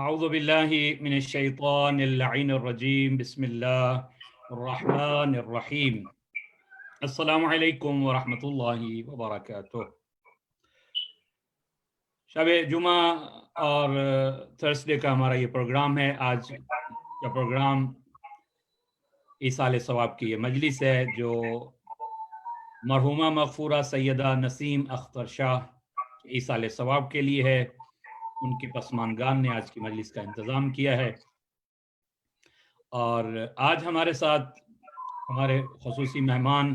اعوذ باللہ من الشیطان اللعین الرجیم بسم اللہ الرحمن الرحیم السلام علیکم ورحمۃ اللہ وبرکاتہ۔ شب جمعہ اور تھرسڈے کا ہمارا یہ پروگرام ہے۔ آج کا پروگرام ایصال ثواب کی یہ مجلس ہے جو مرحومہ مغفورہ سیدہ نسیم اختر شاہ ایصال ثواب کے لیے ہے۔ ان کی پسماندگان نے آج کی مجلس کا انتظام کیا ہے، اور آج ہمارے ساتھ ہمارے خصوصی مہمان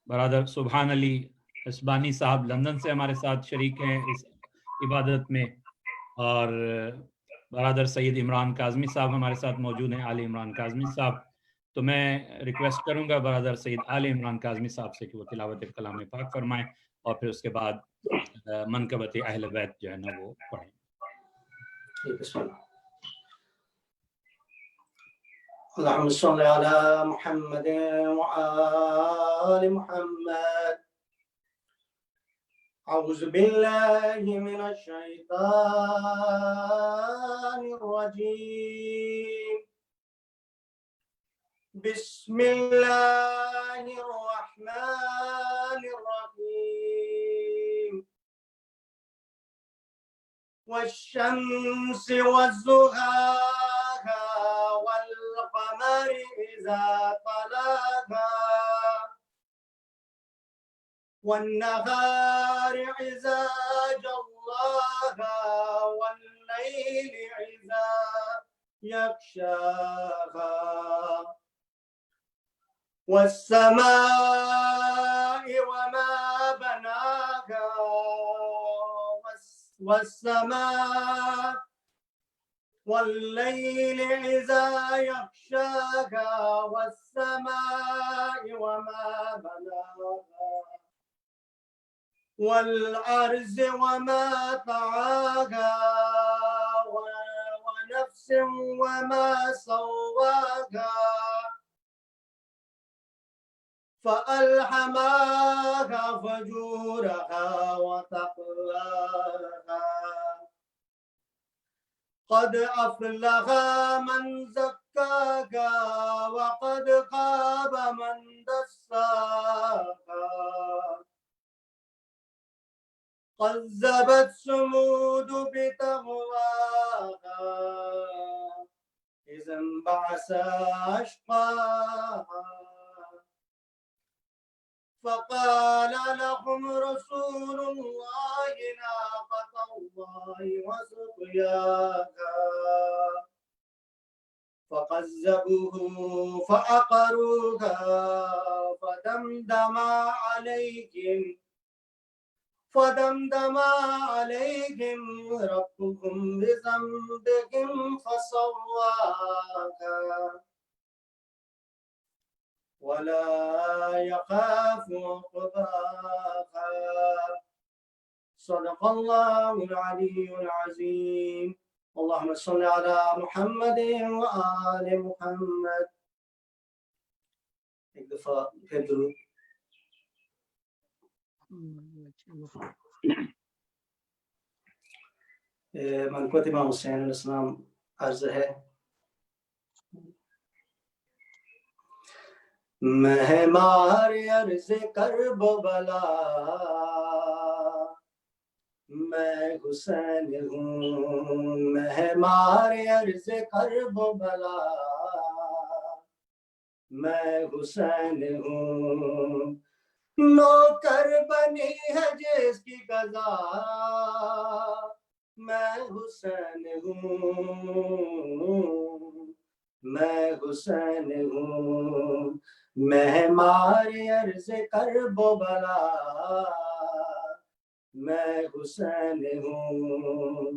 برادر سبحان علی اسبانی صاحب لندن سے ہمارے ساتھ شریک ہیں اس عبادت میں، اور برادر سید عمران کاظمی صاحب ہمارے ساتھ موجود ہیں، آل عمران کاظمی صاحب۔ تو میں ریکویسٹ کروں گا برادر سید آل عمران کاظمی صاحب سے کہ وہ تلاوت کلام پاک فرمائیں، اور پھر اس کے بعد منقبت اہل بیت جو ہے نا وہ پڑھیں۔ اللهم صل على محمد وآل محمد. أعوذ بالله من الشيطان الرجيم. بسم الله الرحمن الرحيم. والشمس والضحاها والقمر إذا طلاها والنهار إذا جلاها والليل إذا يغشاها والسماء وما بناها والسماء والليل إذا يغشاها والسماء وما بناها والأرض وما طحاها ونفس وما سواها فألهمها فجورها وتقواها قد أفلح من زكاها وقد خاب من دساها كذبت ثمود بطغواها إذ انبعث أشقاها فقال لهم رسول الله ناقة الله وسقياها فكذبوه فعقروها فدمدم عليهم ربهم بذنبهم فسواها ولا يخاف عقباها. صدق الله العلي العظيم. اللهم صل على محمد وآل محمد. ایک دفعہ پھر درود. منقبت امام حسین علیہ السلام عرض ہے: مہمار عرض کرب و بلا میں حسین ہوں. مہمار عرض کرب و بلا میں حسین ہوں. نوکر بنی ہے جس کی قضا میں حسین ہوں. میں حسین ہوں. مہمار عرض کرب و بلا میں حسین ہوں.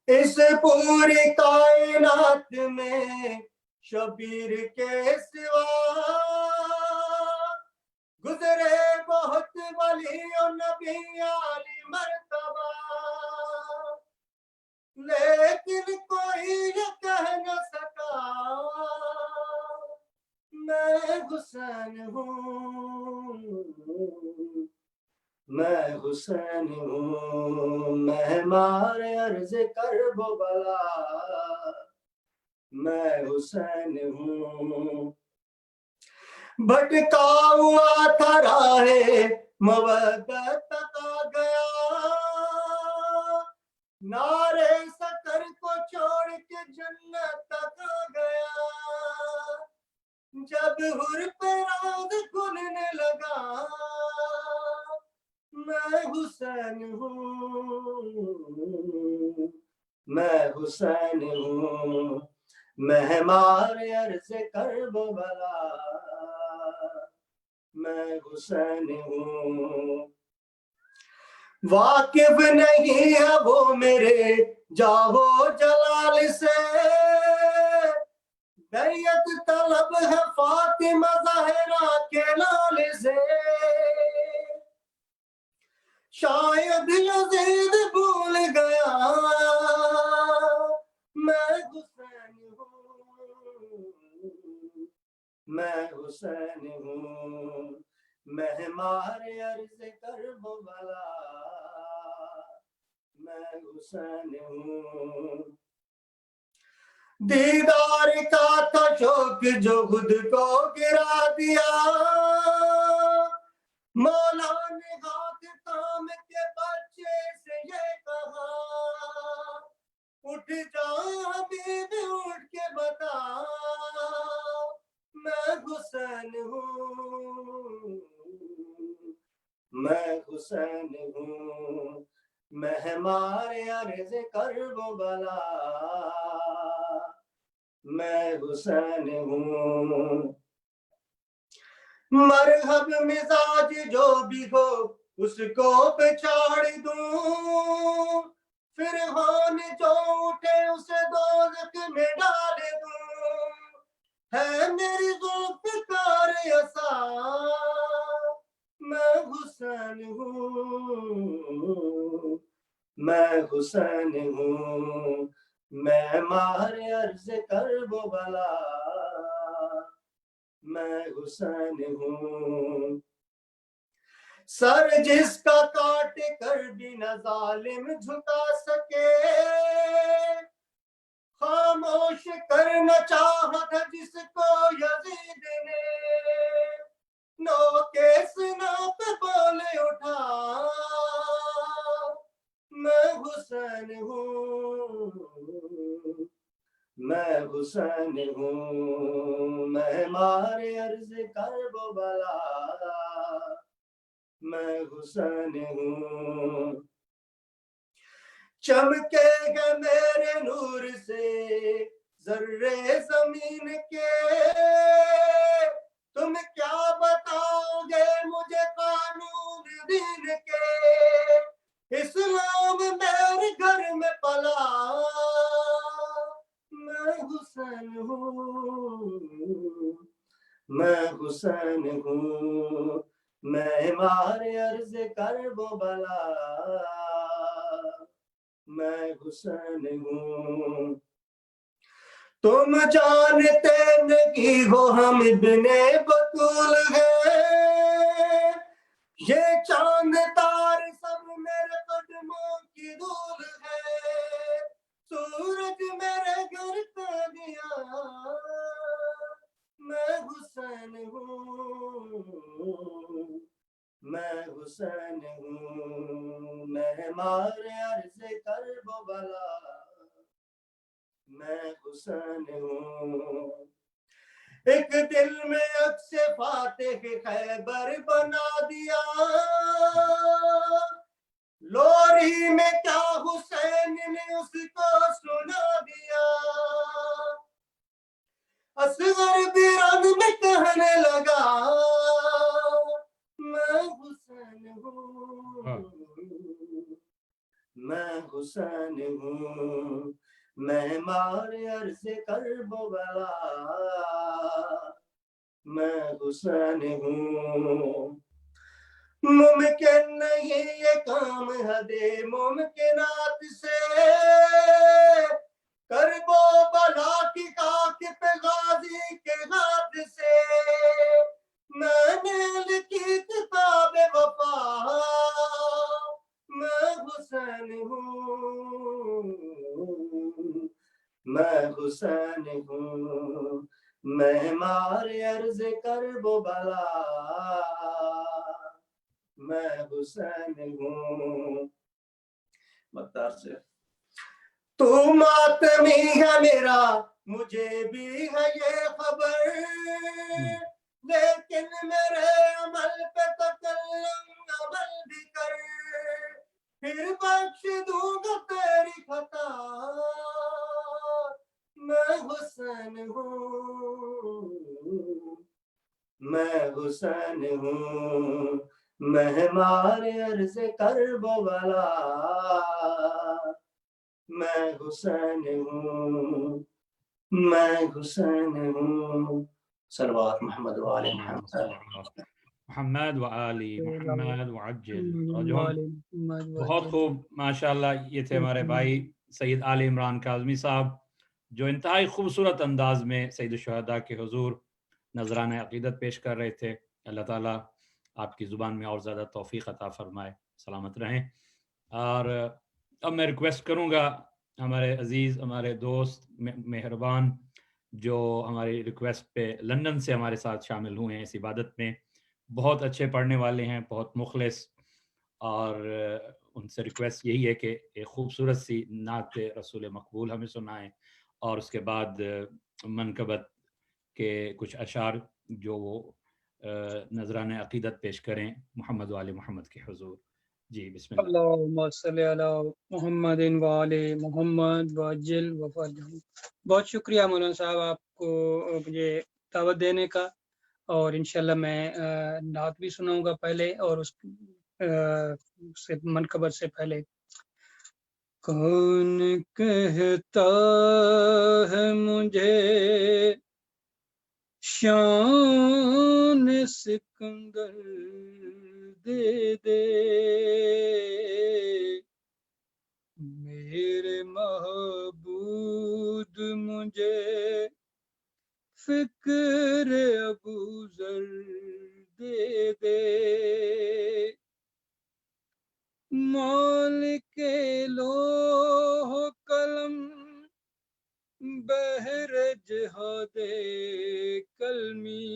اس پوری کائنات میں شبیر کے سوا گزرے بہت ولی و نبی عالی مرتبہ، لیکن کوئی یہ کہہ نہ سکا میں حسین ہوں. میں حسین ہوں. مہمار عرض کرب و بلا میں حسین ہوں بھٹکا ہوا تھا راہ مودت تک آ گیا نعرے سکر کو چھوڑ کے جنت تک آ گیا جب حر پہ راز کھلنے لگا میں حسین ہوں میں حسین ہوں مہمار عرض کرب و بلا میں حسین ہوں واقف نہیں ہے وہ میرے جاہو جلال سے بیعت طلب ہے فاطمہ زہرا کے لال سے شاید یزید بھول گیا میں حسین ہوں میں حسین ہوں مہمار عرض کرب و بلا میں حسین ہوں دیدار کا تھا شوق جو خود کو گرا دیا مولا نے ہاتھ تھام کے بچے سے یہ کہا اٹھ جا حبیب اٹھ کے بتا میں حسین ہوں میں حسین ہوں مہمار عرض کرب و بلا میں حسین ہوں مرحب مزاج جو بھی ہو اس کو پچھاڑ دوں فرحان جو اٹھے اسے دوزخ میں ڈال دوں ہے میری ذوالفقار عصا میں حسین ہوں میں حسین ہوں مہمار عرض کرب و بلا میں حسین ہوں سر جس کا کاٹ کر بھی نہ ظالم جھکا سکے خاموش کرنا چاہا تھا جس کو یزید نے نو کے سنا پہ بولے اٹھا میں حسین ہوں میں حسین ہوں مہمار عرض کرب و بلا میں حسین ہوں چمکے گے میرے نور سے ذرے زمین کے تم کیا بتاؤ گے مجھے قانون دین کے اسلام میرے گھر میں پلا میں حسین ہوں میں حسین ہوں مہمار عرض کرب و بلا میں حسین ہوں تم جانتے نہیں ہو ہم ابن بطول ہیں یہ چاند تار سب میرے قدموں کی دھول ہے سورج میرے گھر کا دیا میں حسین ہوں میں حسین ہوں مہمار عرض کرب و بلا میں حسین ہوں ایک دل میں عکس فاتح خیبر بنا دیا لوری میں کیا حسین نے اس کو سنا دیا اصغر بھی رنگ میں کہنے لگا میں حسین ہوں میں حسین ہوں مہمار عرض کرب و بلا میں حسین ہوں ممکن نہیں یہ کام حدے ممکنات سے کرب و بلا کی خاک پہ غازی کے ہاتھ سے میں نے لکھی کتاب وفا میں حسین ہوں میں حسین ہوں مہمار عرض کرب و بلا میں حسین ہوں. مقدار سے تو ماتمی ہے میرا مجھے بھی ہے یہ خبر لیکن میرے عمل پہ تکلم عمل بھی کر پھر بخش دوں گا تیری خطا میں حسین ہوں میں حسین ہوں مہمار عرض کرب و بلا میں حسین ہوں میں حسین ہوں. صلوات محمد و آل محمد. محمد و آلی محمد وعجل بہت خوب ماشاءاللہ. یہ تھے ہمارے بھائی سید آل عمران کاظمی صاحب جو انتہائی خوبصورت انداز میں سید الشہداء کے حضور نذرانہ عقیدت پیش کر رہے تھے. اللہ تعالیٰ آپ کی زبان میں اور زیادہ توفیق عطا فرمائے، سلامت رہیں. اور اب میں ریکویسٹ کروں گا ہمارے عزیز ہمارے دوست مہربان جو ہماری ریکویسٹ پہ لندن سے ہمارے ساتھ شامل ہوئے ہیں اس عبادت میں، بہت اچھے پڑھنے والے ہیں، بہت مخلص، اور ان سے ریکویسٹ یہی ہے کہ ایک خوبصورت سی نعت رسول مقبول ہمیں سنائیں اور اس کے بعد منقبت کے کچھ اشعار جو وہ نذرانہ عقیدت پیش کریں محمد و آل محمد کے حضور. جی بسم اللہ. اللہم صلی علی محمد و آل محمد وعجل وفرجہ. بہت شکریہ مولانا صاحب آپ کو مجھے دعوت دینے کا، اور انشاءاللہ میں نعت بھی سناؤں گا پہلے اور اس سے منقبت سے پہلے. کون کہتا ہے مجھے شان سکندر دے دے، میرے معبود مجھے فکر ابوذر دے دے. مالک لوح و قلم بحر جہاد کلمی،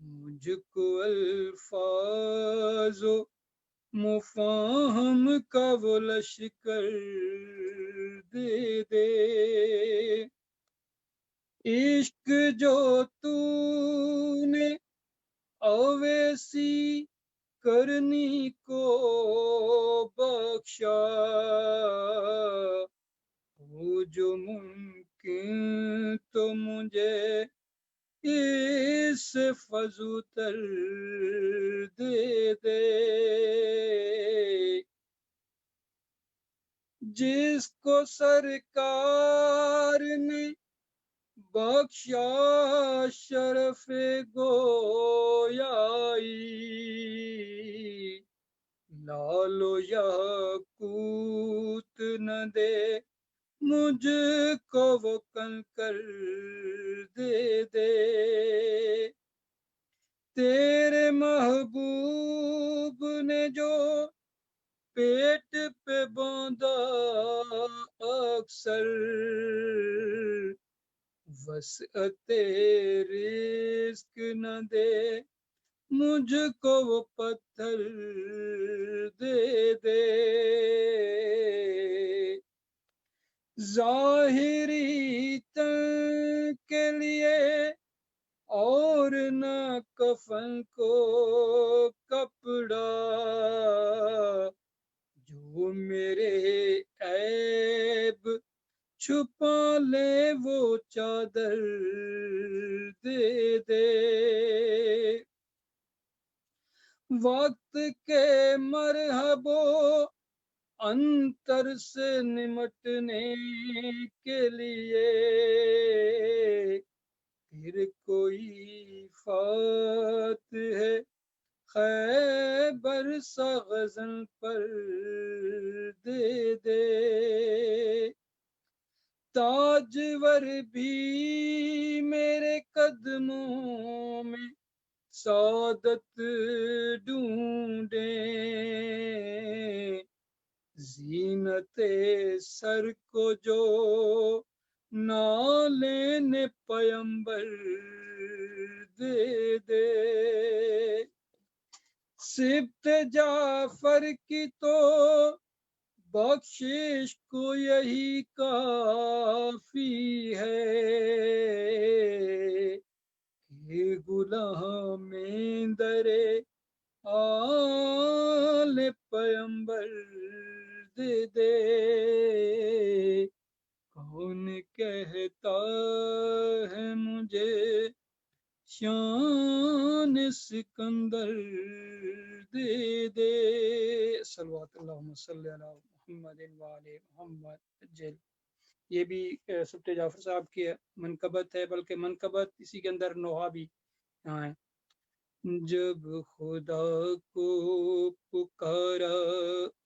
مجھ کو الفاظ و مفاہم کا وہ لشکر دے دے. عشق جو تو نے اویسی کرنی کو بخشا، وہ جو ممکن تو مجھے اس فضوتر دے دے. جس کو سرکار نے بخشا شرف گویائی، لال و یاقوت نہ دے مجھ کو وہ کنکر دے دے. تیرے محبوب نے جو پیٹ پہ باندھا اکثر، وسعت رزق نہ دے مجھ کو وہ پتھر دے دے. ظاہری تن کے لیے اور نہ کفن کو کپڑا، جو میرے عیب چھپا لے وہ چادر دے دے. وقت کے مرحب و انتر سے نمٹنے کے لیے پھر کوئی فاتح ہے خیبر سا غزل پر دے دے. تاجور بھی میرے قدموں میں سعادت ڈھونڈیں، زینت سر کو جو نہ لینے پیمبر دے دے، سبط جعفر کی تو بخشش کو یہی کافی ہے کہ غلام درے آل پیمبر دے دے۔ کون کہتا ہے مجھے شان سکندر دے دے۔ صلوات اللہم صلی علی محمد وآل محمد اجل۔ یہ بھی سبط جعفر صاحب کی منقبت ہے، بلکہ منقبت اسی کے اندر نوحہ بھی ہے۔ جب خدا کو پکارا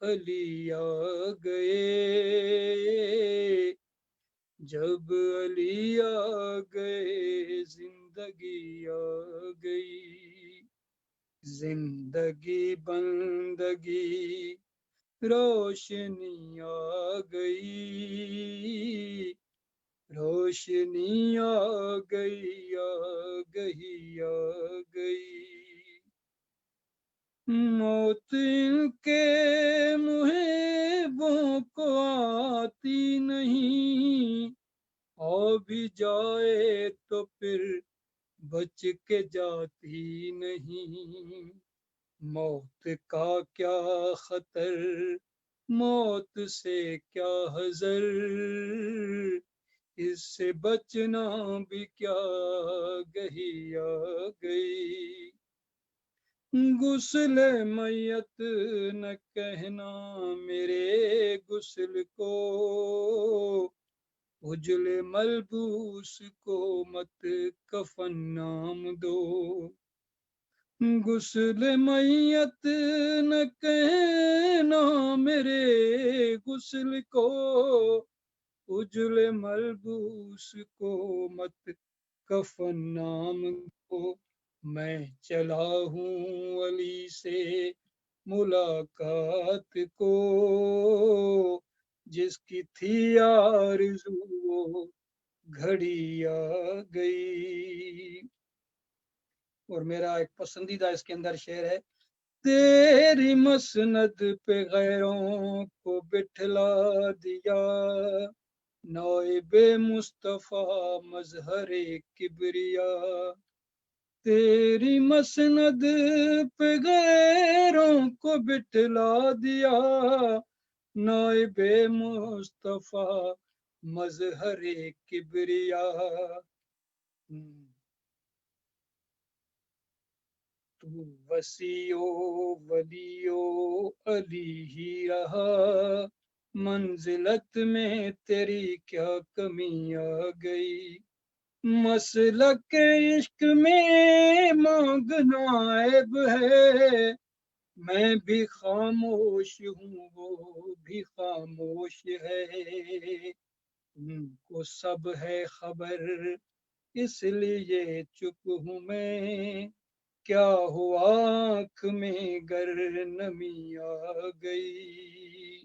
علی آ گئے، جب علی آ گئے زندگی آ گئی، زندگی بندگی روشنی آ گئی، روشنی آ گئی آ گئی آ گئی۔ موت ان کے محبوں کو آتی نہیں، آ بھی جائے تو پھر بچ کے جاتی نہیں۔ موت کا کیا خطر، موت سے کیا حذر، اس سے بچنا بھی کیا گہی آ گئی۔ غسل میت نہ کہنا میرے غسل کو، اجل ملبوس کو مت کفن نام دو۔ غسل میت نہ کہنا میرے غسل کو، اجل ملبوس کو مت کفن نام دو۔ میں چلا ہوں علی سے ملاقات کو، جس کی تھی آرزو وہ گھڑی آ گئی۔ اور میرا ایک پسندیدہ اس کے اندر شعر ہے، تیری مسند پہ غیروں کو بٹھلا دیا، نائب مصطفیٰ مظہر کبریا۔ تیری مسند پہ غیروں کو بٹھلا دیا، نائب مصطفیٰ مظہر کبریا۔ تو وسیع و ولی و علی ہی رہا، منزلت میں تیری کیا کمی آ گئی۔ مسلک عشق میں مانگنا عیب ہے، میں بھی خاموش ہوں وہ بھی خاموش ہے۔ ان کو سب ہے خبر اس لیے چپ ہوں میں، کیا ہوا آنکھ میں گر نمی آ گئی۔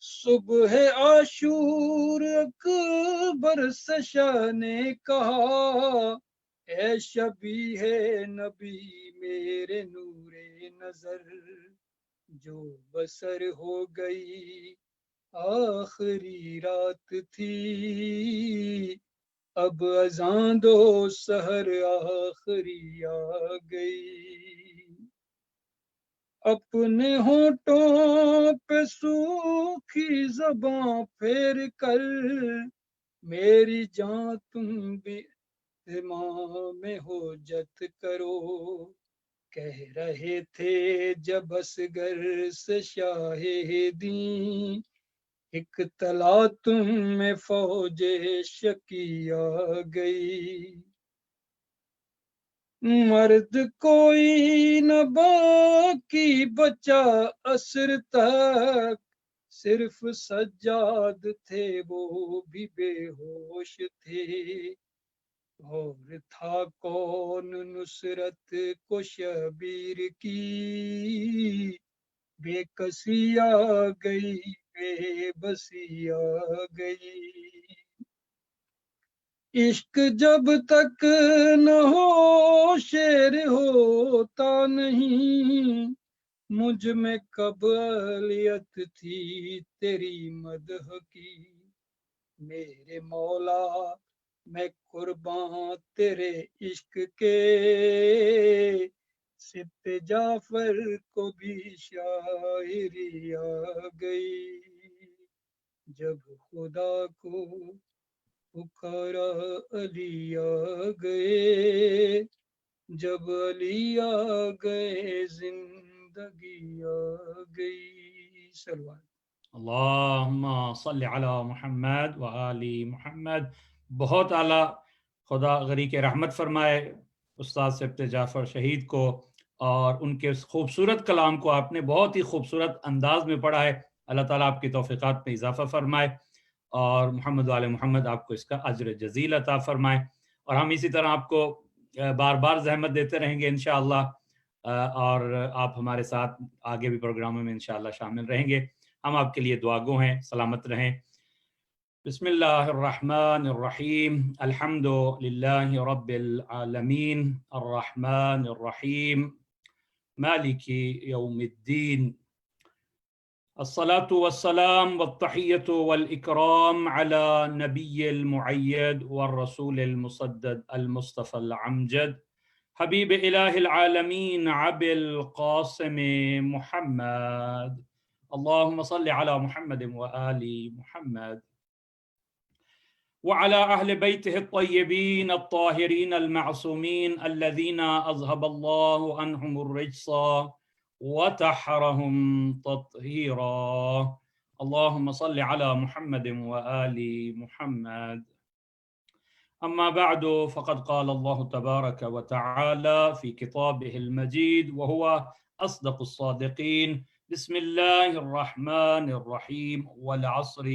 صبح عاشور اکبر سشا نے کہا، اے شبیہ نبی میرے نور نظر، جو بسر ہو گئی آخری رات تھی، اب اذاں دو سحر آخری آ گئی۔ اپنے ہونٹوں پہ سوکھی زباں پھیر کر، میری جاں تم بھی امام حجت کرو، کہہ رہے تھے جب اصغر سے شاہدیں، ایک تلا تم میں فوج شکی آ گئی۔ مرد کوئی نہ باقی بچا عصر تک، صرف سجاد تھے وہ بھی بے ہوش تھے، اور تھا کون نصرت کو شبیر کی، بے کسی آ گئی بے بسی آ گئی عشق جب تک نہ ہو شعر ہوتا نہیں مجھ میں کب اہلیت تھی تیری مدح کی میرے مولا میں قرباں تیرے عشق کے سبت جعفر کو بھی شاعری آ گئی جب خدا کو پکارا علی آ گئے جب علی آ گئے زندگی آ گئی سلوات اللہم صلی علی محمد و آل محمد. بہت اعلیٰ. خدا غریق رحمت فرمائے استاد سبت جعفر شہید کو، اور ان کے اس خوبصورت کلام کو آپ نے بہت ہی خوبصورت انداز میں پڑھا ہے. اللہ تعالیٰ آپ کی توفیقات میں اضافہ فرمائے، اور محمد و آل محمد آپ کو اس کا اجر جزیل عطا فرمائے. اور ہم اسی طرح آپ کو بار بار زحمت دیتے رہیں گے انشاءاللہ، اور آپ ہمارے ساتھ آگے بھی پروگراموں میں انشاءاللہ شامل رہیں گے. ہم آپ کے لیے دعا گو ہیں. سلامت رہیں. بسم اللہ الرحمن الرحیم. الحمد للہ رب العالمین الرحمن الرحیم مالک یوم الدین. الصلاة والسلام والتحية والإكرام على نبي المعيد والرسول المسدد المصطفى العمجد حبيب إله العالمين أبي القاسم محمد. اللهم صل على محمد وآل محمد وعلى أهل بيته الطيبين الطاهرين المعصومين الذين أذهب الله عنهم الرجس وطهرهم تطهيرا. اللهم صل على محمد وآل محمد. أما بعد فقد قال الله تبارك وتعالى في كتابه المجيد وهو أصدق الصادقين. بسم الله الرحمن الرحيم والعصر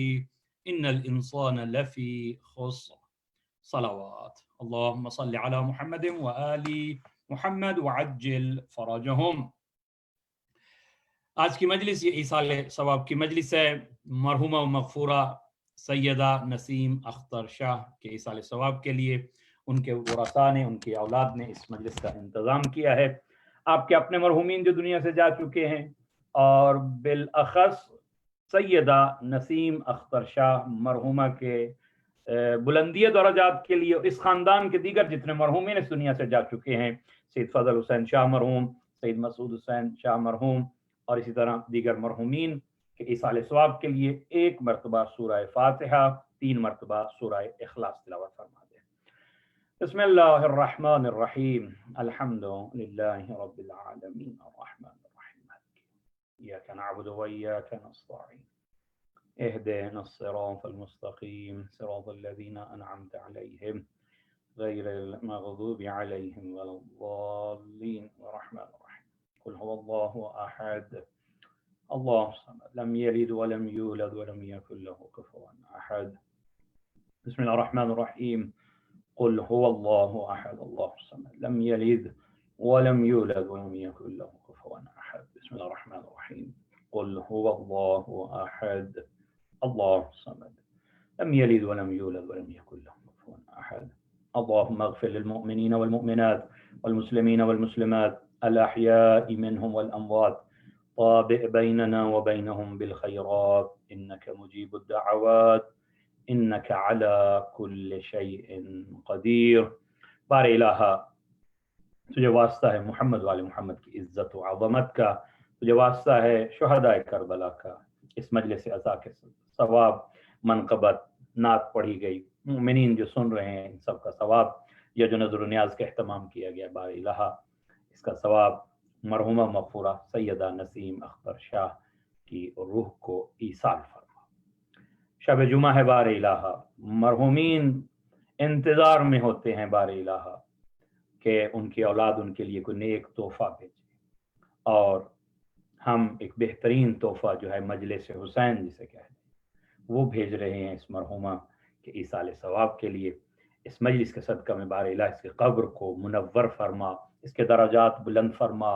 إن الإنسان لفي خسر. صلوات. اللهم صل على محمد وآل محمد وعجل فرجهم. آج کی مجلس یہ ایصال ثواب کی مجلس ہے. مرحومہ و مغفورہ سیدہ نسیم اختر شاہ کے ایصال ثواب کے لیے ان کے ورثاء نے، ان کی اولاد نے اس مجلس کا انتظام کیا ہے. آپ کے اپنے مرحومین جو دنیا سے جا چکے ہیں، اور بالاخص سیدہ نسیم اختر شاہ مرحومہ کے بلندی درجات کے لیے اس خاندان کے دیگر جتنے مرحومین اس دنیا سے جا چکے ہیں، سید فضل حسین شاہ مرحوم، سید مسعود حسین شاہ مرحوم، اور اسی طرح دیگر مرحومین کے ایصال ثواب کے لیے 1 مرتبہ سورہ فاتحہ، 3 مرتبہ سورہ اخلاص تلاوت فرما دیں. بسم اللہ الرحمن الرحیم. الحمد للہ رب العالمین الرحمن الرحیم ایاک نعبد و ایاک نستعین اهدنا الصراط المستقیم صراط الذین انعمت علیہم غیر المغضوب علیہم ولا الضالین. الرحمن الرحیم. قل هو الله احد الله الصمد لم يلد ولم يولد ولم يكن له كفوا احد. بسم الله الرحمن الرحيم. قل هو الله احد الله الصمد لم يلد ولم يولد ولم يكن له كفوا احد. بسم الله الرحمن الرحيم. قل هو الله احد الله الصمد لم يلد ولم يولد ولم يكن له كفوا احد. اللهم اغفر للمؤمنين والمؤمنات والمسلمين والمسلمات الأحياء منهم والأموات طابع بيننا وبينهم بالخيرات إنك مجيب الدعوات إنك على كل شيء قدير. بار الہ تجھے واسطہ ہے محمد والے محمد کی عزت و عظمت کا، تجھے واسطہ ہے شہداء کربلا کا. اس مجلس عزا کے ثواب، منقبت، نعت پڑھی گئی، مومنین جو سن رہے ہیں ان سب کا ثواب، یہ جو نظر و نیاز کا اہتمام کیا گیا بار الہ اس کا ثواب مرحومہ مغفورہ سیدہ نسیم اختر شاہ کی روح کو ایصال فرما. شب جمعہ ہے بار الہ، مرحومین انتظار میں ہوتے ہیں بار الہ کہ ان کی اولاد ان کے لیے کوئی نیک تحفہ بھیجے، اور ہم ایک بہترین تحفہ جو ہے مجلس حسین جسے کہتے ہیں وہ بھیج رہے ہیں اس مرحومہ کے ایصال ثواب کے لیے. اس مجلس کے صدقہ میں بار الہ اس کے قبر کو منور فرما، اس کے درجات بلند فرما،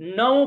9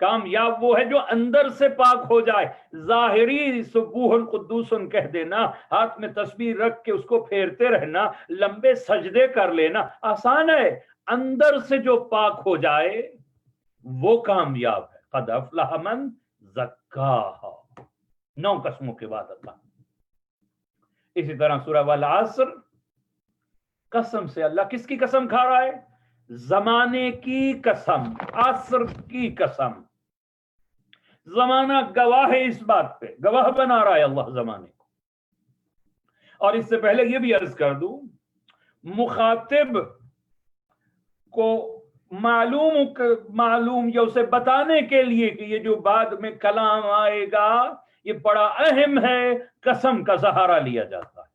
کامیاب وہ ہے جو اندر سے پاک ہو جائے. ظاہری سبوح قدوس کہہ دینا، ہاتھ میں تسبیح رکھ کے اس کو پھیرتے رہنا، لمبے سجدے کر لینا آسان ہے. اندر سے جو پاک ہو جائے وہ کامیاب ہے. قد افلح من زکاہا. 9 قسموں کے بعد اللہ. اسی طرح سورہ والعصر، قسم سے اللہ کس کی قسم کھا رہا ہے؟ زمانے کی قسم، عصر کی قسم. زمانہ گواہ ہے اس بات پہ، گواہ بنا رہا ہے اللہ زمانے کو. اور اس سے پہلے یہ بھی عرض کر دوں، مخاطب کو معلوم یا اسے بتانے کے لیے کہ یہ جو بعد میں کلام آئے گا یہ بڑا اہم ہے، قسم کا سہارا لیا جاتا ہے.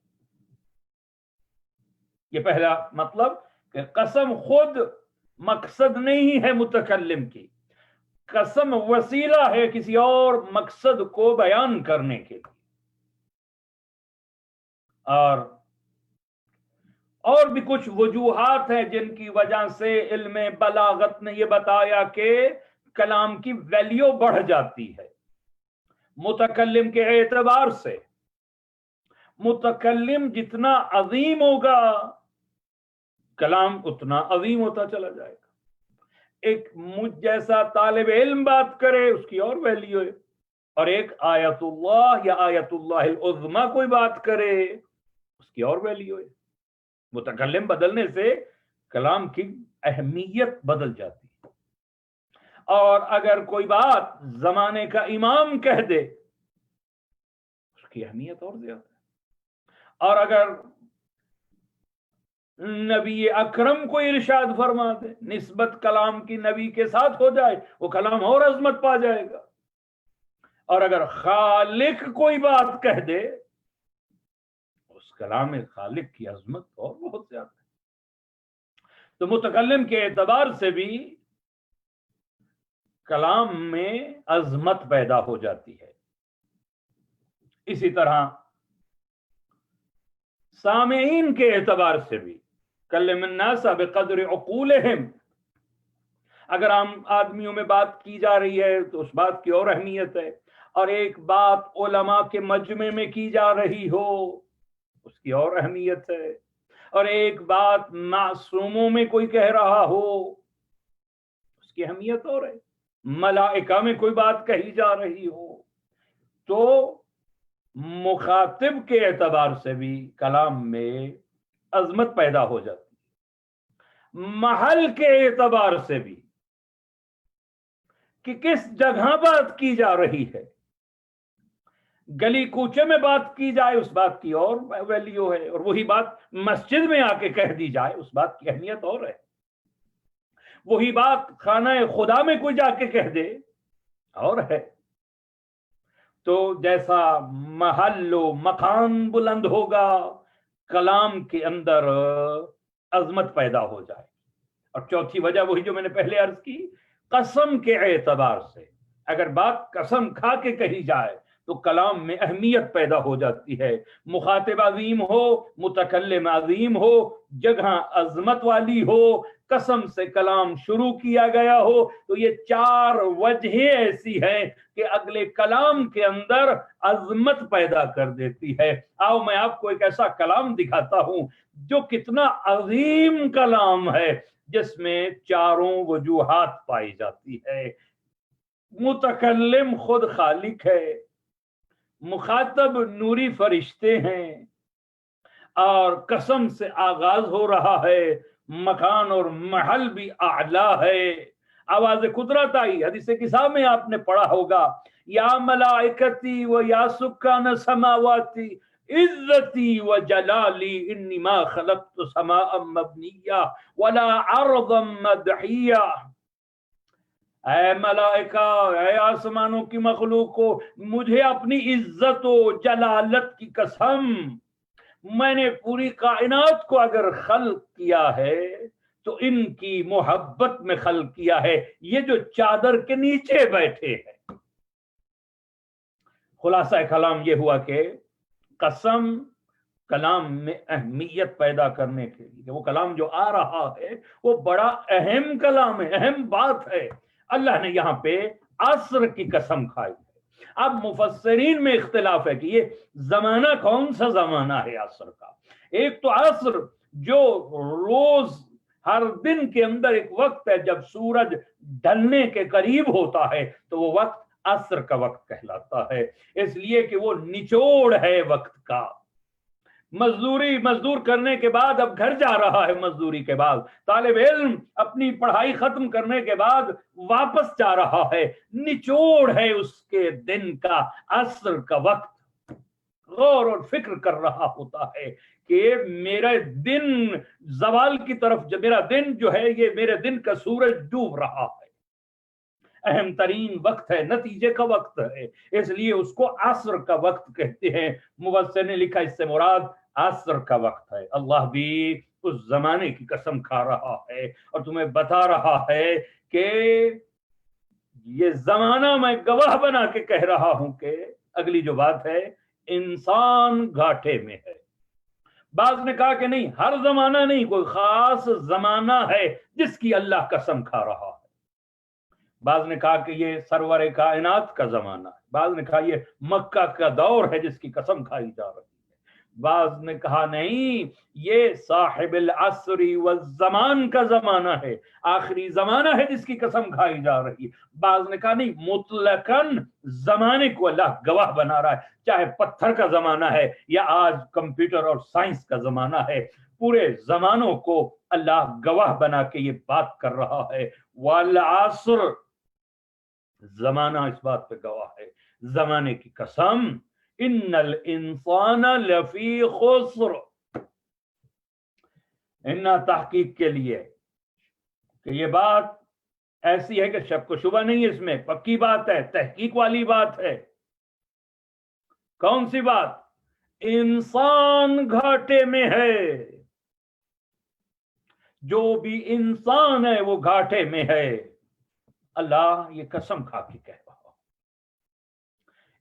یہ پہلا مطلب کہ قسم خود مقصد نہیں ہے متکلم کی، قسم وسیلہ ہے کسی اور مقصد کو بیان کرنے کے لیے. اور بھی کچھ وجوہات ہیں جن کی وجہ سے علم بلاغت نے یہ بتایا کہ کلام کی ویلیو بڑھ جاتی ہے متکلم کے اعتبار سے. متکلم جتنا عظیم ہوگا کلام اتنا عظیم ہوتا چلا جائے گا. ایک مجھ جیسا طالب علم بات کرے اس کی اور ویلیو ہے، اور ایک آیت اللہ یا آیت اللہ العظمی کوئی بات کرے اس کی اور ویلیو ہے. متکلم بدلنے سے کلام کی اہمیت بدل جاتی ہے. اور اگر کوئی بات زمانے کا امام کہہ دے اس کی اہمیت اور زیادہ ہے. اور اگر نبی اکرم کو ارشاد فرما دے، نسبت کلام کی نبی کے ساتھ ہو جائے، وہ کلام اور عظمت پا جائے گا. اور اگر خالق کوئی بات کہہ دے اس کلام خالق کی عظمت اور بہت زیادہ ہے. تو متکلم کے اعتبار سے بھی کلام میں عظمت پیدا ہو جاتی ہے. اسی طرح سامعین کے اعتبار سے بھی کلم الناس بقدر عقولہم. اگر عام آدمیوں میں بات کی جا رہی ہے تو اس بات کی اور اہمیت ہے، اور ایک بات علماء کے مجمع میں کی جا رہی ہو اس کی اور اہمیت ہے، اور ایک بات معصوموں میں کوئی کہہ رہا ہو اس کی اہمیت اور ہے. ملائکہ میں کوئی بات کہی جا رہی ہو تو مخاطب کے اعتبار سے بھی کلام میں عظمت پیدا ہو جاتی ہے. محل کے اعتبار سے بھی کہ کس جگہ بات کی جا رہی ہے، گلی کوچے میں بات کی جائے اس بات کی اور ویلیو ہے، اور وہی بات مسجد میں آ کے کہہ دی جائے اس بات کی اہمیت اور ہے. وہی بات خانہ خدا میں کوئی جا کے کہہ دے اور ہے. تو جیسا محل و مقام بلند ہوگا کلام کے اندر عظمت پیدا ہو جائے. اور چوتھی وجہ وہی جو میں نے پہلے عرض کی، قسم کے اعتبار سے اگر بات قسم کھا کے کہی جائے تو کلام میں اہمیت پیدا ہو جاتی ہے. مخاطب عظیم ہو، متکلم عظیم ہو، جگہ عظمت والی ہو، قسم سے کلام شروع کیا گیا ہو، تو یہ 4 وجہیں ایسی ہیں کہ اگلے کلام کے اندر عظمت پیدا کر دیتی ہے. آؤ میں آپ کو ایک ایسا کلام دکھاتا ہوں جو کتنا عظیم کلام ہے، جس میں 4 وجوہات پائی جاتی ہے. متکلم خود خالق ہے، مخاطب نوری فرشتے ہیں، اور قسم سے آغاز ہو رہا ہے، مکان اور محل بھی اعلیٰ ہے. آواز قدرت آئی، حدیث کتاب میں آپ نے پڑھا ہوگا، یا ملائکتی و یا سکان سماواتی عزتی و جلالی انی ما خلقت سماء مبنیہ ولا عرضا مدحیہ. اے ملائکہ، اے آسمانوں کی مخلوق کو، مجھے اپنی عزت و جلالت کی قسم، میں نے پوری کائنات کو اگر خلق کیا ہے تو ان کی محبت میں خلق کیا ہے، یہ جو چادر کے نیچے بیٹھے ہیں. خلاصہ کلام یہ ہوا کہ قسم کلام میں اہمیت پیدا کرنے کے لیے، وہ کلام جو آ رہا ہے وہ بڑا اہم کلام ہے، اہم بات ہے. اللہ نے یہاں پہ عصر کی قسم کھائی ہے۔ اب مفسرین میں اختلاف ہے کہ یہ زمانہ کون سا زمانہ ہے عصر کا۔ ایک تو عصر جو روز ہر دن کے اندر ایک وقت ہے جب سورج ڈھلنے کے قریب ہوتا ہے تو وہ وقت عصر کا وقت کہلاتا ہے، اس لیے کہ وہ نچوڑ ہے وقت کا۔ مزدور کرنے کے بعد اب گھر جا رہا ہے، مزدوری کے بعد طالب علم اپنی پڑھائی ختم کرنے کے بعد واپس جا رہا ہے، نچوڑ ہے اس کے دن کا عصر کا وقت، غور اور فکر کر رہا ہوتا ہے کہ میرا دن زوال کی طرف، جب میرا دن جو ہے یہ میرے دن کا سورج ڈوب رہا ہے، اہم ترین وقت ہے، نتیجے کا وقت ہے، اس لیے اس کو عصر کا وقت کہتے ہیں۔ مفسر نے لکھا اس سے مراد عصر کا وقت ہے۔ اللہ بھی اس زمانے کی قسم کھا رہا ہے اور تمہیں بتا رہا ہے کہ یہ زمانہ میں گواہ بنا کے کہہ رہا ہوں کہ اگلی جو بات ہے انسان گھاٹے میں ہے۔ بعض نے کہا کہ نہیں، ہر زمانہ نہیں، کوئی خاص زمانہ ہے جس کی اللہ قسم کھا رہا ہے۔ بعض نے کہا کہ یہ سرور کائنات کا زمانہ ہے، بعض نے کہا یہ مکہ کا دور ہے جس کی قسم کھائی جا رہی ہے، بعض نے کہا نہیں، یہ صاحب العصر والزمان کا زمانہ ہے، آخری زمانہ ہے جس کی قسم کھائی جا رہی ہے۔ بعض نے کہا نہیں، مطلقاً زمانے کو اللہ گواہ بنا رہا ہے، چاہے پتھر کا زمانہ ہے یا آج کمپیوٹر اور سائنس کا زمانہ ہے، پورے زمانوں کو اللہ گواہ بنا کے یہ بات کر رہا ہے۔ والعصر، زمانہ اس بات پہ گواہ ہے، زمانے کی قسم، ان الانسان لفی خسر، ان تحقیق کے لیے کہ یہ بات ایسی ہے کہ شک و شبہ نہیں، اس میں پکی بات ہے، تحقیق والی بات ہے۔ کون سی بات؟ انسان گھاٹے میں ہے، جو بھی انسان ہے وہ گھاٹے میں ہے۔ اللہ یہ قسم کھا کے کہہ رہا،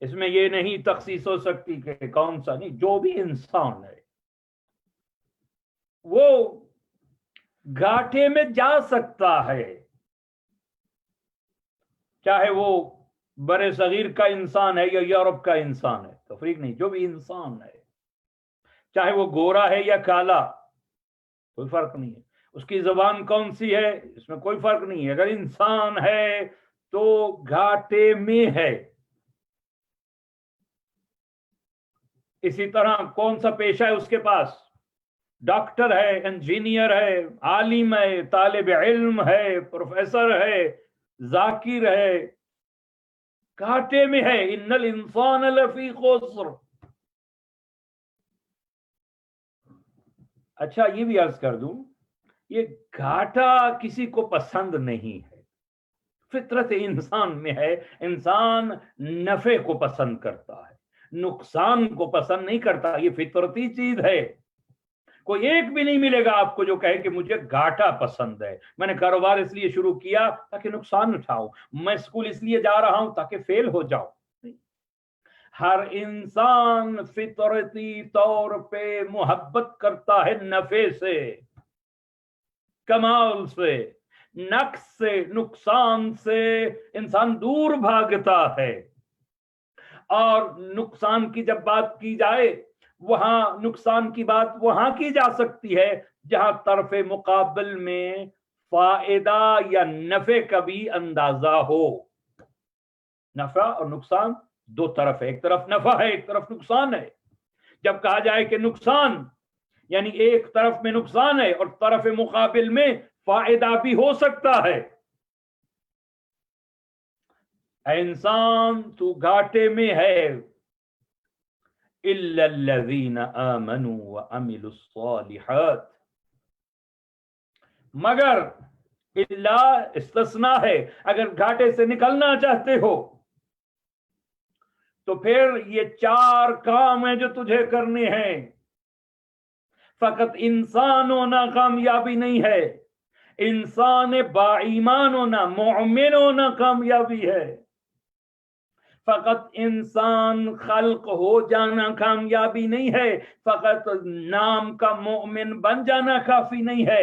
اس میں یہ نہیں تخصیص ہو سکتی کہ کون سا، نہیں، جو بھی انسان ہے وہ گھاٹے میں جا سکتا ہے، چاہے وہ برے صغیر کا انسان ہے یا یورپ کا انسان ہے، تفریق نہیں، جو بھی انسان ہے، چاہے وہ گورا ہے یا کالا، کوئی فرق نہیں ہے، اس کی زبان کون سی ہے اس میں کوئی فرق نہیں ہے، اگر انسان ہے تو گھاٹے میں ہے۔ اسی طرح کون سا پیشہ ہے اس کے پاس، ڈاکٹر ہے، انجینئر ہے، عالم ہے، طالب علم ہے، پروفیسر ہے، ذاکر ہے، گھاٹے میں ہے۔ ان الانسان لفی خسر۔ اچھا یہ بھی عرض کر دوں، یہ گھاٹا کسی کو پسند نہیں ہے، فطرت انسان میں ہے، انسان نفع کو پسند کرتا ہے، نقصان کو پسند نہیں کرتا، یہ فطرتی چیز ہے۔ کوئی ایک بھی نہیں ملے گا آپ کو جو کہے کہ مجھے گھاٹا پسند ہے، میں نے کاروبار اس لیے شروع کیا تاکہ نقصان اٹھاؤں، میں اسکول اس لیے جا رہا ہوں تاکہ فیل ہو جاؤں۔ ہر انسان فطرتی طور پہ محبت کرتا ہے نفع سے، کمال سے، نقص سے، نقصان سے انسان دور بھاگتا ہے۔ اور نقصان کی جب بات کی جائے، وہاں نقصان کی بات وہاں کی جا سکتی ہے جہاں طرف مقابل میں فائدہ یا نفع کا بھی اندازہ ہو۔ نفع اور نقصان دو طرف ہے، ایک طرف نفع ہے، ایک طرف نقصان ہے۔ جب کہا جائے کہ نقصان یعنی ایک طرف میں نقصان ہے اور طرف مقابل میں فائدہ بھی ہو سکتا ہے، اے انسان تو گھاٹے میں ہے، الا الذین آمنوا وعملوا الصالحات، مگر الا استثناء ہے، اگر گھاٹے سے نکلنا چاہتے ہو تو پھر یہ چار کام ہیں جو تجھے کرنے ہیں۔ فقط انسان ہونا کامیابی نہیں ہے، انسان با ایمان ہونا، مومن ہونا کامیابی ہے۔ فقط انسان خلق ہو جانا کامیابی نہیں ہے، فقط نام کا مومن بن جانا کافی نہیں ہے،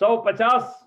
150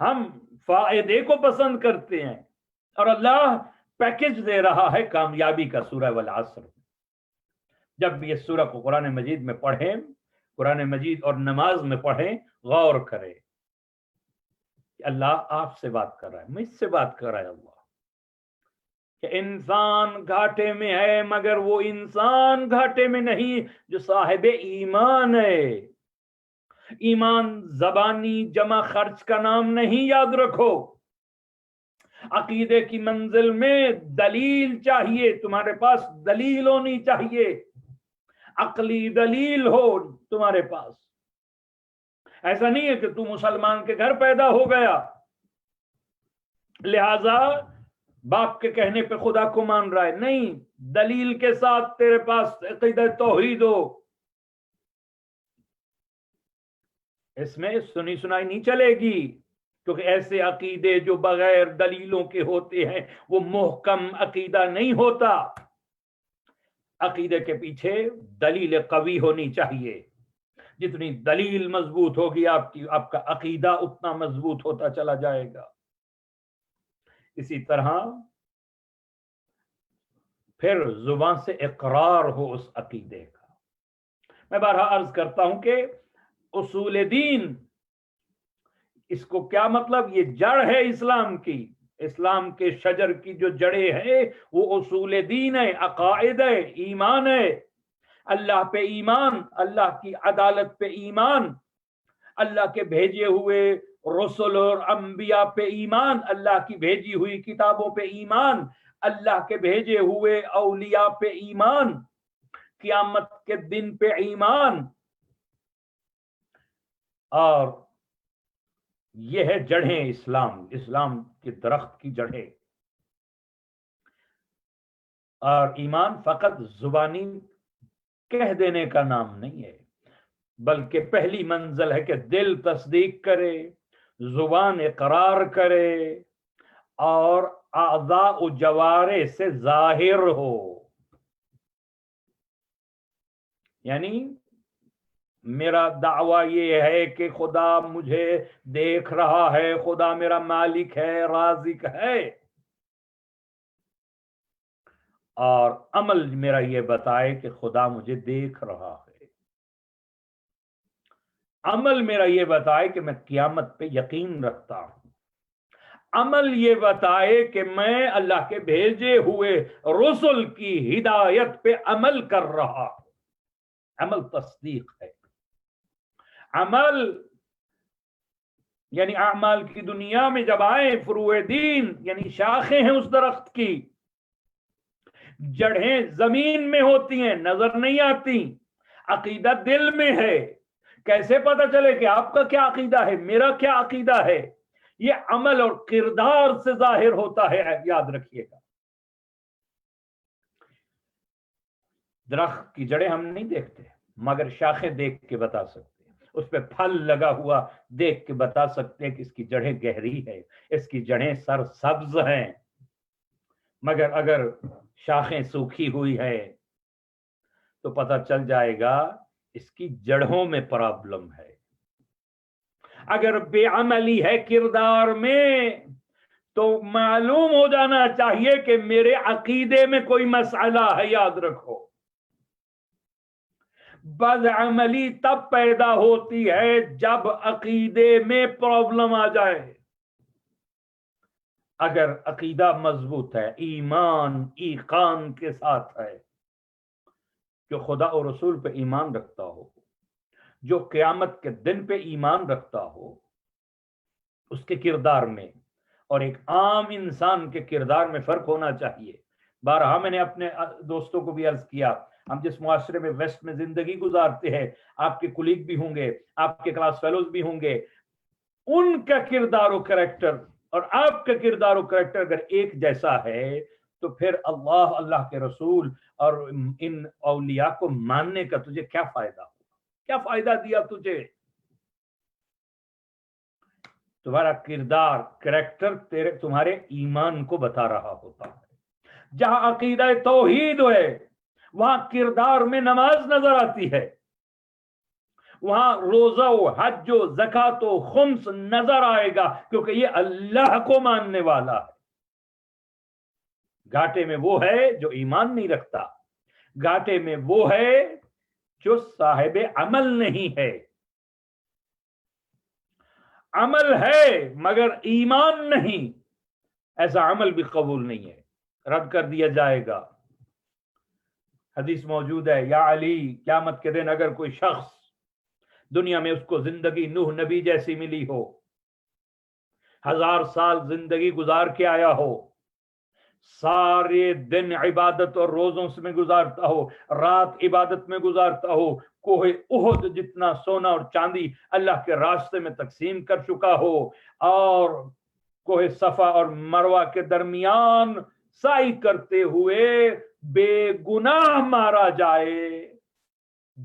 ہم فائدے کو پسند کرتے ہیں اور اللہ پیکج دے رہا ہے کامیابی کا سورہ والعصر۔ جب بھی اس سورہ کو قرآن مجید میں پڑھیں، قرآن مجید اور نماز میں پڑھیں، غور کریں کہ اللہ آپ سے بات کر رہا ہے، مجھ سے بات کر رہا ہے اللہ، کہ انسان گھاٹے میں ہے مگر وہ انسان گھاٹے میں نہیں جو صاحب ایمان ہے۔ ایمان زبانی جمع خرچ کا نام نہیں، یاد رکھو۔ عقیدے کی منزل میں دلیل چاہیے، تمہارے پاس دلیل ہونی چاہیے، عقلی دلیل ہو تمہارے پاس۔ ایسا نہیں ہے کہ تو مسلمان کے گھر پیدا ہو گیا لہذا باپ کے کہنے پہ خدا کو مان رہا ہے، نہیں، دلیل کے ساتھ تیرے پاس عقیدہ توحید ہو، اس میں سنی سنائی نہیں چلے گی، کیونکہ ایسے عقیدے جو بغیر دلیلوں کے ہوتے ہیں وہ محکم عقیدہ نہیں ہوتا۔ عقیدے کے پیچھے دلیل قوی ہونی چاہیے، جتنی دلیل مضبوط ہوگی آپ کا عقیدہ اتنا مضبوط ہوتا چلا جائے گا۔ اسی طرح پھر زبان سے اقرار ہو اس عقیدے کا۔ میں بارہا عرض کرتا ہوں کہ اصول دین، اس کو کیا مطلب؟ یہ جڑ ہے اسلام کی، اسلام کے شجر کی جو جڑیں ہیں وہ اصول دین ہے، عقائد ہے، ایمان ہے۔ اللہ پہ ایمان، اللہ کی عدالت پہ ایمان، اللہ کے بھیجے ہوئے رسل اور انبیاء پہ ایمان، اللہ کی بھیجی ہوئی کتابوں پہ ایمان، اللہ کے بھیجے ہوئے اولیاء پہ ایمان، قیامت کے دن پہ ایمان، اور یہ ہے جڑیں اسلام کے درخت کی جڑیں۔ اور ایمان فقط زبانی کہہ دینے کا نام نہیں ہے، بلکہ پہلی منزل ہے کہ دل تصدیق کرے، زبان اقرار کرے، اور اعضاء و جوارح سے ظاہر ہو۔ یعنی میرا دعویٰ یہ ہے کہ خدا مجھے دیکھ رہا ہے، خدا میرا مالک ہے، رازق ہے، اور عمل میرا یہ بتائے کہ خدا مجھے دیکھ رہا ہے، عمل میرا یہ بتائے کہ میں قیامت پہ یقین رکھتا ہوں، عمل یہ بتائے کہ میں اللہ کے بھیجے ہوئے رسل کی ہدایت پہ عمل کر رہا ہوں۔ عمل تصدیق ہے، عمل یعنی اعمال کی دنیا میں جب آئیں، فروع دین یعنی شاخیں ہیں اس درخت کی، جڑیں زمین میں ہوتی ہیں، نظر نہیں آتی، عقیدہ دل میں ہے۔ کیسے پتہ چلے کہ آپ کا کیا عقیدہ ہے، میرا کیا عقیدہ ہے؟ یہ عمل اور کردار سے ظاہر ہوتا ہے، یاد رکھیے گا۔ درخت کی جڑیں ہم نہیں دیکھتے مگر شاخیں دیکھ کے بتا سکتے ہیں، اس پہ پھل لگا ہوا دیکھ کے بتا سکتے ہیں کہ اس کی جڑیں گہری ہے، اس کی جڑیں سرسبز ہیں، مگر اگر شاخیں سوکھی ہوئی ہے تو پتہ چل جائے گا اس کی جڑوں میں پرابلم ہے۔ اگر بے عملی ہے کردار میں تو معلوم ہو جانا چاہیے کہ میرے عقیدے میں کوئی مسئلہ ہے، یاد رکھو۔ بدعملی تب پیدا ہوتی ہے جب عقیدے میں پرابلم آ جائے۔ اگر عقیدہ مضبوط ہے، ایمان ایقان کے ساتھ ہے، جو خدا اور رسول پہ ایمان رکھتا ہو، جو قیامت کے دن پہ ایمان رکھتا ہو، اس کے کردار میں اور ایک عام انسان کے کردار میں فرق ہونا چاہیے۔ بارہا میں نے اپنے دوستوں کو بھی عرض کیا، ہم جس معاشرے میں ویسٹ میں زندگی گزارتے ہیں، آپ کے کولیگ بھی ہوں گے، آپ کے کلاس فیلوز بھی ہوں گے، ان کا کردار و کریکٹر اور آپ کا کردار و کریکٹر اگر ایک جیسا ہے تو پھر اللہ کے رسول اور ان اولیاء کو ماننے کا تجھے کیا فائدہ ہو؟ کیا فائدہ دیا تجھے؟ تمہارا کردار، کریکٹر تمہارے ایمان کو بتا رہا ہوتا ہے۔ جہاں عقیدہ توحید ہے وہاں کردار میں نماز نظر آتی ہے، وہاں روزہ و حج و زکات و خمس نظر آئے گا، کیونکہ یہ اللہ کو ماننے والا ہے۔ گھاٹے میں وہ ہے جو ایمان نہیں رکھتا، گھاٹے میں وہ ہے جو صاحب عمل نہیں ہے۔ عمل ہے مگر ایمان نہیں، ایسا عمل بھی قبول نہیں ہے، رد کر دیا جائے گا۔ حدیث موجود ہے، یا علی قیامت کے دن اگر کوئی شخص دنیا میں اس کو زندگی نوح نبی جیسی ملی ہو، 1000 سال زندگی گزار کے آیا ہو، سارے دن عبادت اور روزوں میں گزارتا ہو، رات عبادت میں گزارتا ہو، کوہ احد جتنا سونا اور چاندی اللہ کے راستے میں تقسیم کر چکا ہو، اور کوہ صفا اور مروہ کے درمیان سعی کرتے ہوئے بے گناہ مارا جائے،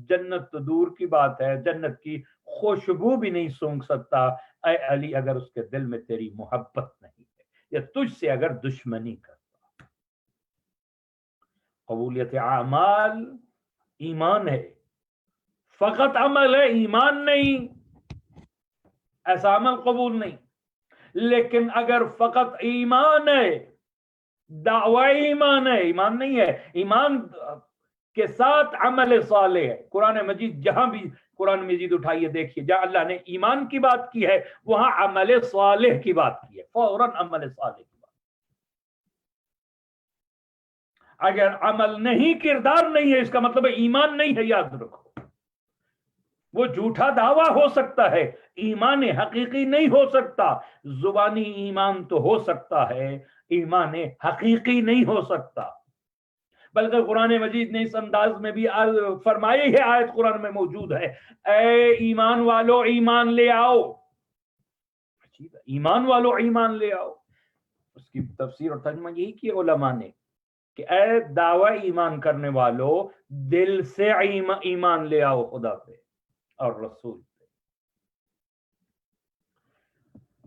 جنت تو دور کی بات ہے، جنت کی خوشبو بھی نہیں سونگھ سکتا۔ اے علی، اگر اس کے دل میں تیری محبت نہیں ہے یا تجھ سے اگر دشمنی کرتا۔ قبولیت اعمال ایمان ہے، فقط عمل ہے، ایمان نہیں، ایسا عمل قبول نہیں۔ لیکن اگر فقط ایمان ہے، دعوی ایمان ہے، ایمان نہیں ہے، ایمان کے ساتھ عمل صالح ہے۔ قرآن مجید جہاں بھی قرآن مجید اٹھائیے دیکھیے، جہاں اللہ نے ایمان کی بات کی ہے وہاں عمل صالح کی بات کی ہے، فوراً عمل صالح کی بات۔ اگر عمل نہیں، کردار نہیں ہے، اس کا مطلب ہے ایمان نہیں ہے، یاد رکھو۔ وہ جھوٹا دعویٰ ہو سکتا ہے، ایمان حقیقی نہیں ہو سکتا۔ زبانی ایمان تو ہو سکتا ہے، ایمان حقیقی نہیں ہو سکتا۔ بلکہ قرآن مجید نے اس انداز میں بھی فرمائی ہے، آیت قرآن میں موجود ہے، اے ایمان والو ایمان لے آؤ۔ ایمان والو ایمان لے آؤ، اس کی تفسیر اور ترجمہ یہی کی علماء نے کہ اے دعوی ایمان کرنے والو، دل سے ایمان لے آؤ خدا پہ اور رسول پہ۔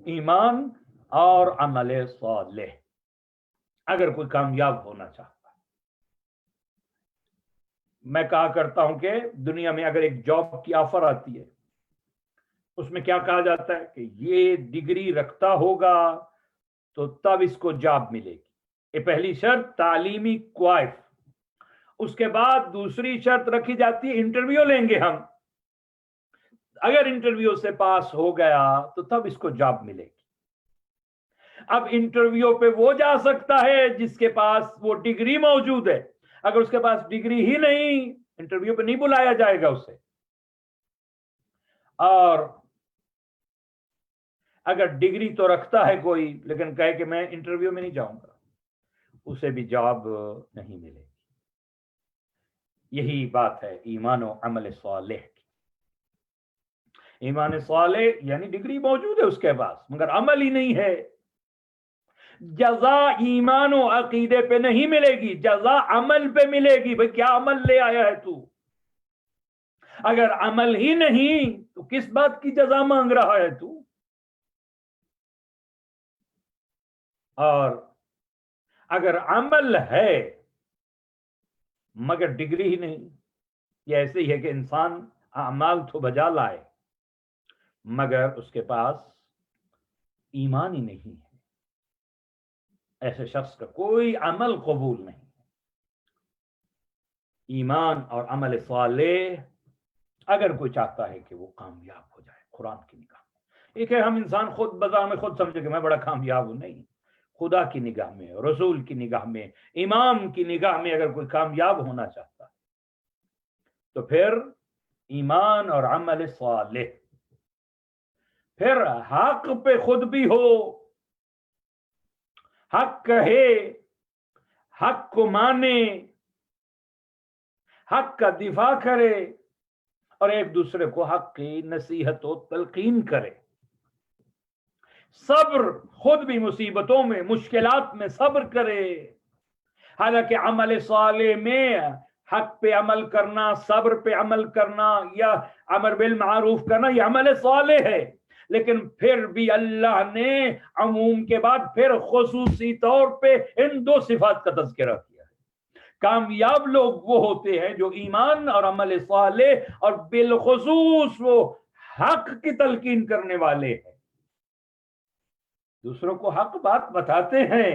ایمان اور عمل صالح اگر کوئی کامیاب ہونا چاہتا، میں کہا کرتا ہوں کہ دنیا میں اگر ایک جاب کی آفر آتی ہے، اس میں کیا کہا جاتا ہے کہ یہ ڈگری رکھتا ہوگا تو تب اس کو جاب ملے گی۔ یہ پہلی شرط تعلیمی کوائف۔ اس کے بعد دوسری شرط رکھی جاتی ہے انٹرویو لیں گے ہم، اگر انٹرویو سے پاس ہو گیا تو تب اس کو جاب ملے گی۔ اب انٹرویو پہ وہ جا سکتا ہے جس کے پاس وہ ڈگری موجود ہے، اگر اس کے پاس ڈگری ہی نہیں، انٹرویو پہ نہیں بلایا جائے گا اسے۔ اور اگر ڈگری تو رکھتا ہے کوئی لیکن کہے کہ میں انٹرویو میں نہیں جاؤں گا، اسے بھی جاب نہیں ملے گی۔ یہی بات ہے ایمان و عمل صالح کی۔ ایمان صالح یعنی ڈگری موجود ہے اس کے پاس مگر عمل ہی نہیں ہے۔ جزا ایمان و عقیدے پہ نہیں ملے گی، جزا عمل پہ ملے گی۔ بھئی کیا عمل لے آیا ہے تو؟ اگر عمل ہی نہیں تو کس بات کی جزا مانگ رہا ہے تو؟ اور اگر عمل ہے مگر ڈگری ہی نہیں، یہ ایسے ہی ہے کہ انسان اعمال تو بجا لائے مگر اس کے پاس ایمان ہی نہیں ہے، ایسے شخص کا کوئی عمل قبول نہیں۔ ایمان اور عمل صالح اگر کوئی چاہتا ہے کہ وہ کامیاب ہو جائے قرآن کی نگاہ میں، ایک ہے ہم انسان خود بذات میں خود سمجھے کہ میں بڑا کامیاب ہوں، نہیں، خدا کی نگاہ میں، رسول کی نگاہ میں، امام کی نگاہ میں اگر کوئی کامیاب ہونا چاہتا ہے تو پھر ایمان اور عمل صالح، پھر حق پہ خود بھی ہو، حق کہے، حق کو مانے، حق کا دفاع کرے اور ایک دوسرے کو حق کی نصیحت و تلقین کرے۔ صبر، خود بھی مصیبتوں میں، مشکلات میں صبر کرے۔ حالانکہ عمل صالح میں حق پہ عمل کرنا، صبر پہ عمل کرنا یا امر بالمعروف کرنا یہ عمل صالح ہے، لیکن پھر بھی اللہ نے عموم کے بعد پھر خصوصی طور پہ ان دو صفات کا تذکرہ کیا ہے کامیاب لوگ وہ ہوتے ہیں جو ایمان اور عمل صالح اور بالخصوص وہ حق کی تلقین کرنے والے ہیں، دوسروں کو حق بات بتاتے ہیں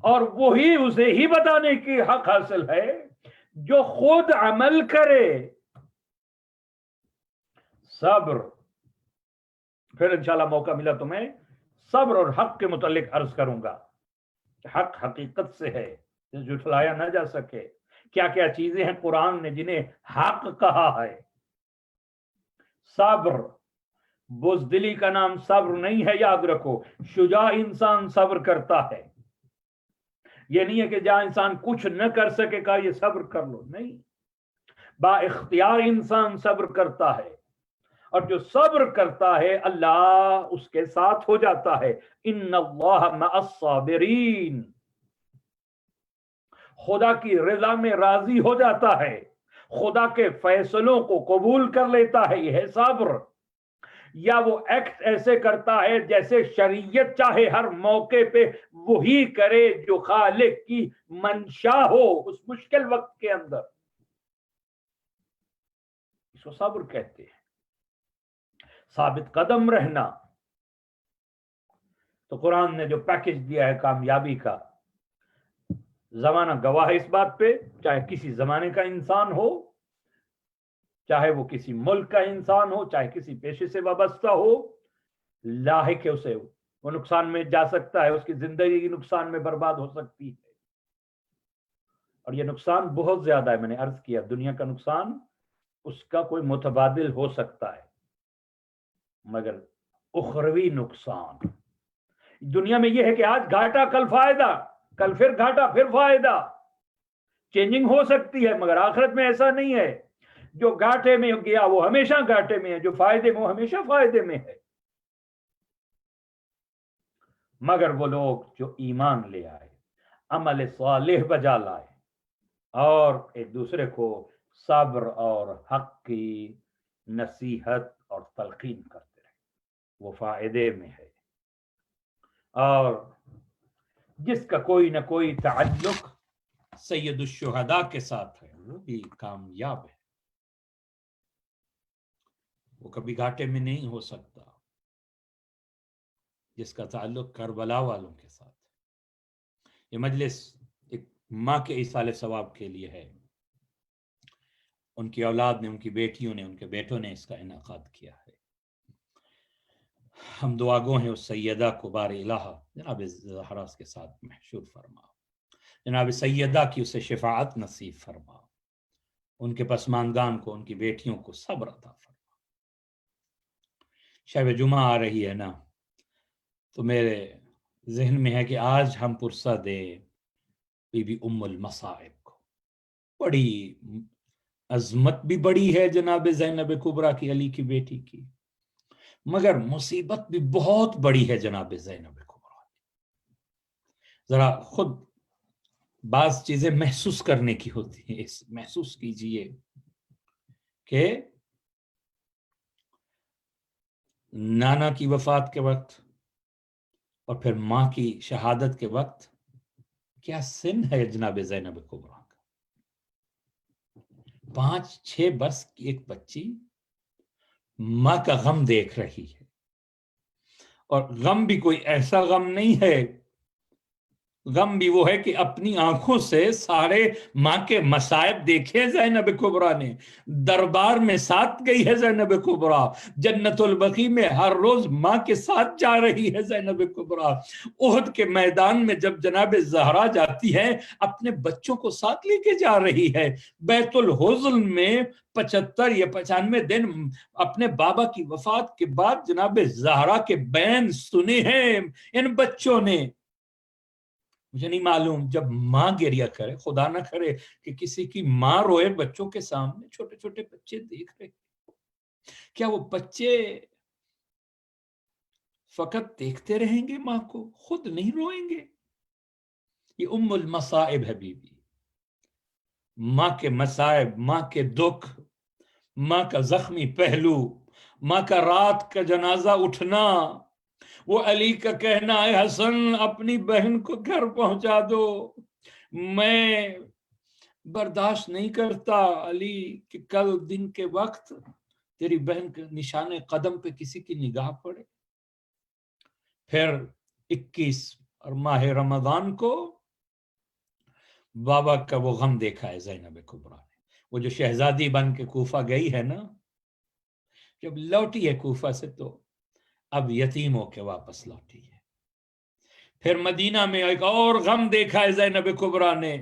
اور وہی اسے ہی بتانے کی حق حاصل ہے جو خود عمل کرے۔ صبر، پھر انشاءاللہ موقع ملا تو میں صبر اور حق کے متعلق عرض کروں گا۔ حق حقیقت سے ہے، جھٹلایا نہ جا سکے۔ کیا کیا چیزیں ہیں قرآن نے جنہیں حق کہا ہے۔ صبر، بزدلی کا نام صبر نہیں ہے، یاد رکھو۔ شجاع انسان صبر کرتا ہے، یہ نہیں ہے کہ جہاں انسان کچھ نہ کر سکے کہا یہ صبر کر لو، نہیں، با اختیار انسان صبر کرتا ہے، اور جو صبر کرتا ہے اللہ اس کے ساتھ ہو جاتا ہے۔ ان اللہ مع الصابرین، خدا کی رضا میں راضی ہو جاتا ہے، خدا کے فیصلوں کو قبول کر لیتا ہے، یہ ہے صبر۔ یا وہ ایکٹ ایسے کرتا ہے جیسے شریعت چاہے ہر موقع پہ وہی کرے جو خالق کی منشا ہو اس مشکل وقت کے اندر، اس کو صبر کہتے ہیں۔ ثابت قدم رہنا، تو قرآن نے جو پیکج دیا ہے کامیابی کا، زمانہ گواہ ہے اس بات پہ، چاہے کسی زمانے کا انسان ہو، چاہے وہ کسی ملک کا انسان ہو، چاہے کسی پیشے سے وابستہ ہو، لاحق ہے اسے، وہ نقصان میں جا سکتا ہے، اس کی زندگی نقصان میں برباد ہو سکتی ہے، اور یہ نقصان بہت زیادہ ہے۔ میں نے عرض کیا دنیا کا نقصان اس کا کوئی متبادل ہو سکتا ہے، مگر اخروی نقصان دنیا میں یہ ہے کہ آج گھاٹا کل فائدہ، کل پھر گھاٹا پھر فائدہ، چینجنگ ہو سکتی ہے، مگر آخرت میں ایسا نہیں ہے۔ جو گھاٹے میں گیا وہ ہمیشہ گھاٹے میں ہے، جو فائدے میں وہ ہمیشہ فائدے میں ہے۔ مگر وہ لوگ جو ایمان لے آئے، عمل صالح بجا لائے، اور ایک دوسرے کو صبر اور حق کی نصیحت اور تلقین کرتے رہے، وہ فائدے میں ہے۔ اور جس کا کوئی نہ کوئی تعلق سید الشہداء کے ساتھ ہے وہ بھی کامیاب ہے، وہ کبھی گھاٹے میں نہیں ہو سکتا۔ جس کا تعلق کربلا والوں کے ساتھ، یہ مجلس ایک ماں کے ایصال ثواب کے لیے ہے، ان کی اولاد نے، ان کی بیٹیوں نے، ان کے بیٹوں نے اس کا انعقاد کیا ہے۔ ہم دعا گو ہیں اس سیدہ کو بار الہ جناب زہرا کے ساتھ محشور فرما، جناب سیدہ کی اسے شفاعت نصیب فرما، ان کے پسماندگان کو، ان کی بیٹیوں کو صبر عطا فرما۔ شب جمعہ آ رہی ہے نا، تو میرے ذہن میں ہے کہ آج ہم پرسہ دیں بی بی ام المصائب کو۔ بڑی عظمت بھی بڑی ہے جناب زینب کبریٰ کی، علی کی بیٹی کی، مگر مصیبت بھی بہت بڑی ہے جناب زینب کبریٰ کی۔ ذرا خود بعض چیزیں محسوس کرنے کی ہوتی ہیں، محسوس کیجئے کہ نانا کی وفات کے وقت اور پھر ماں کی شہادت کے وقت کیا سن ہے جناب زینب کبریٰ کا۔ 5-6 برس کی ایک بچی ماں کا غم دیکھ رہی ہے، اور غم بھی کوئی ایسا غم نہیں ہے، غم بھی وہ ہے کہ اپنی آنکھوں سے سارے ماں کے مصائب دیکھے زینب کبریٰ نے، دربار میں ساتھ گئی ہے زینب کبریٰ، جنت البقیع میں ہر روز ماں کے ساتھ جا رہی ہے زینب کبریٰ، احد کے میدان میں جب جناب زہرا جاتی ہے اپنے بچوں کو ساتھ لے کے جا رہی ہے، بیت الحزن میں 75 یا 95 دن اپنے بابا کی وفات کے بعد جناب زہرا کے بین سنے ہیں ان بچوں نے۔ مجھے نہیں معلوم جب ماں گریہ کرے، خدا نہ کرے کہ کسی کی ماں روئے بچوں کے سامنے، چھوٹے چھوٹے بچے دیکھ رہے، کیا وہ بچے فقط دیکھتے رہیں گے ماں کو، خود نہیں روئیں گے؟ یہ ام المصائب ہے بی بی، ماں کے مصائب، ماں کے دکھ، ماں کا زخمی پہلو، ماں کا رات کا جنازہ اٹھنا، وہ علی کا کہنا ہے حسن اپنی بہن کو گھر پہنچا دو، میں برداشت نہیں کرتا علی کہ کل دن کے وقت تیری بہن کے نشان قدم پہ کسی کی نگاہ پڑے. پھر 21 اور ماہ رمضان کو بابا کا وہ غم دیکھا ہے زینب کبریٰ نے. وہ جو شہزادی بن کے کوفہ گئی ہے نا، جب لوٹی ہے کوفہ سے تو اب یتیم ہو کے واپس لوٹی ہے. پھر مدینہ میں ایک اور غم دیکھا ہے زینب کبریٰ نے.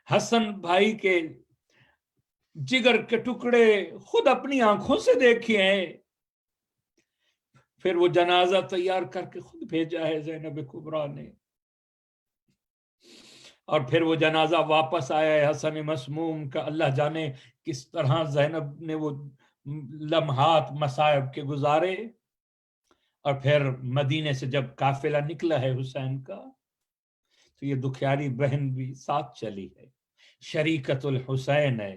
حسن بھائی کے جگر کے ٹکڑے خود اپنی آنکھوں سے دیکھے ہیں. پھر وہ جنازہ تیار کر کے خود بھیجا ہے زینب کبریٰ نے. اور پھر وہ جنازہ واپس آیا ہے حسن مسموم کا. اللہ جانے کس طرح زینب نے وہ لمحات مصائب کے گزارے. اور پھر مدینے سے جب قافلہ نکلا ہے حسین کا تو یہ دکھیاری بہن بھی ساتھ چلی ہے، شریکت الحسین ہے.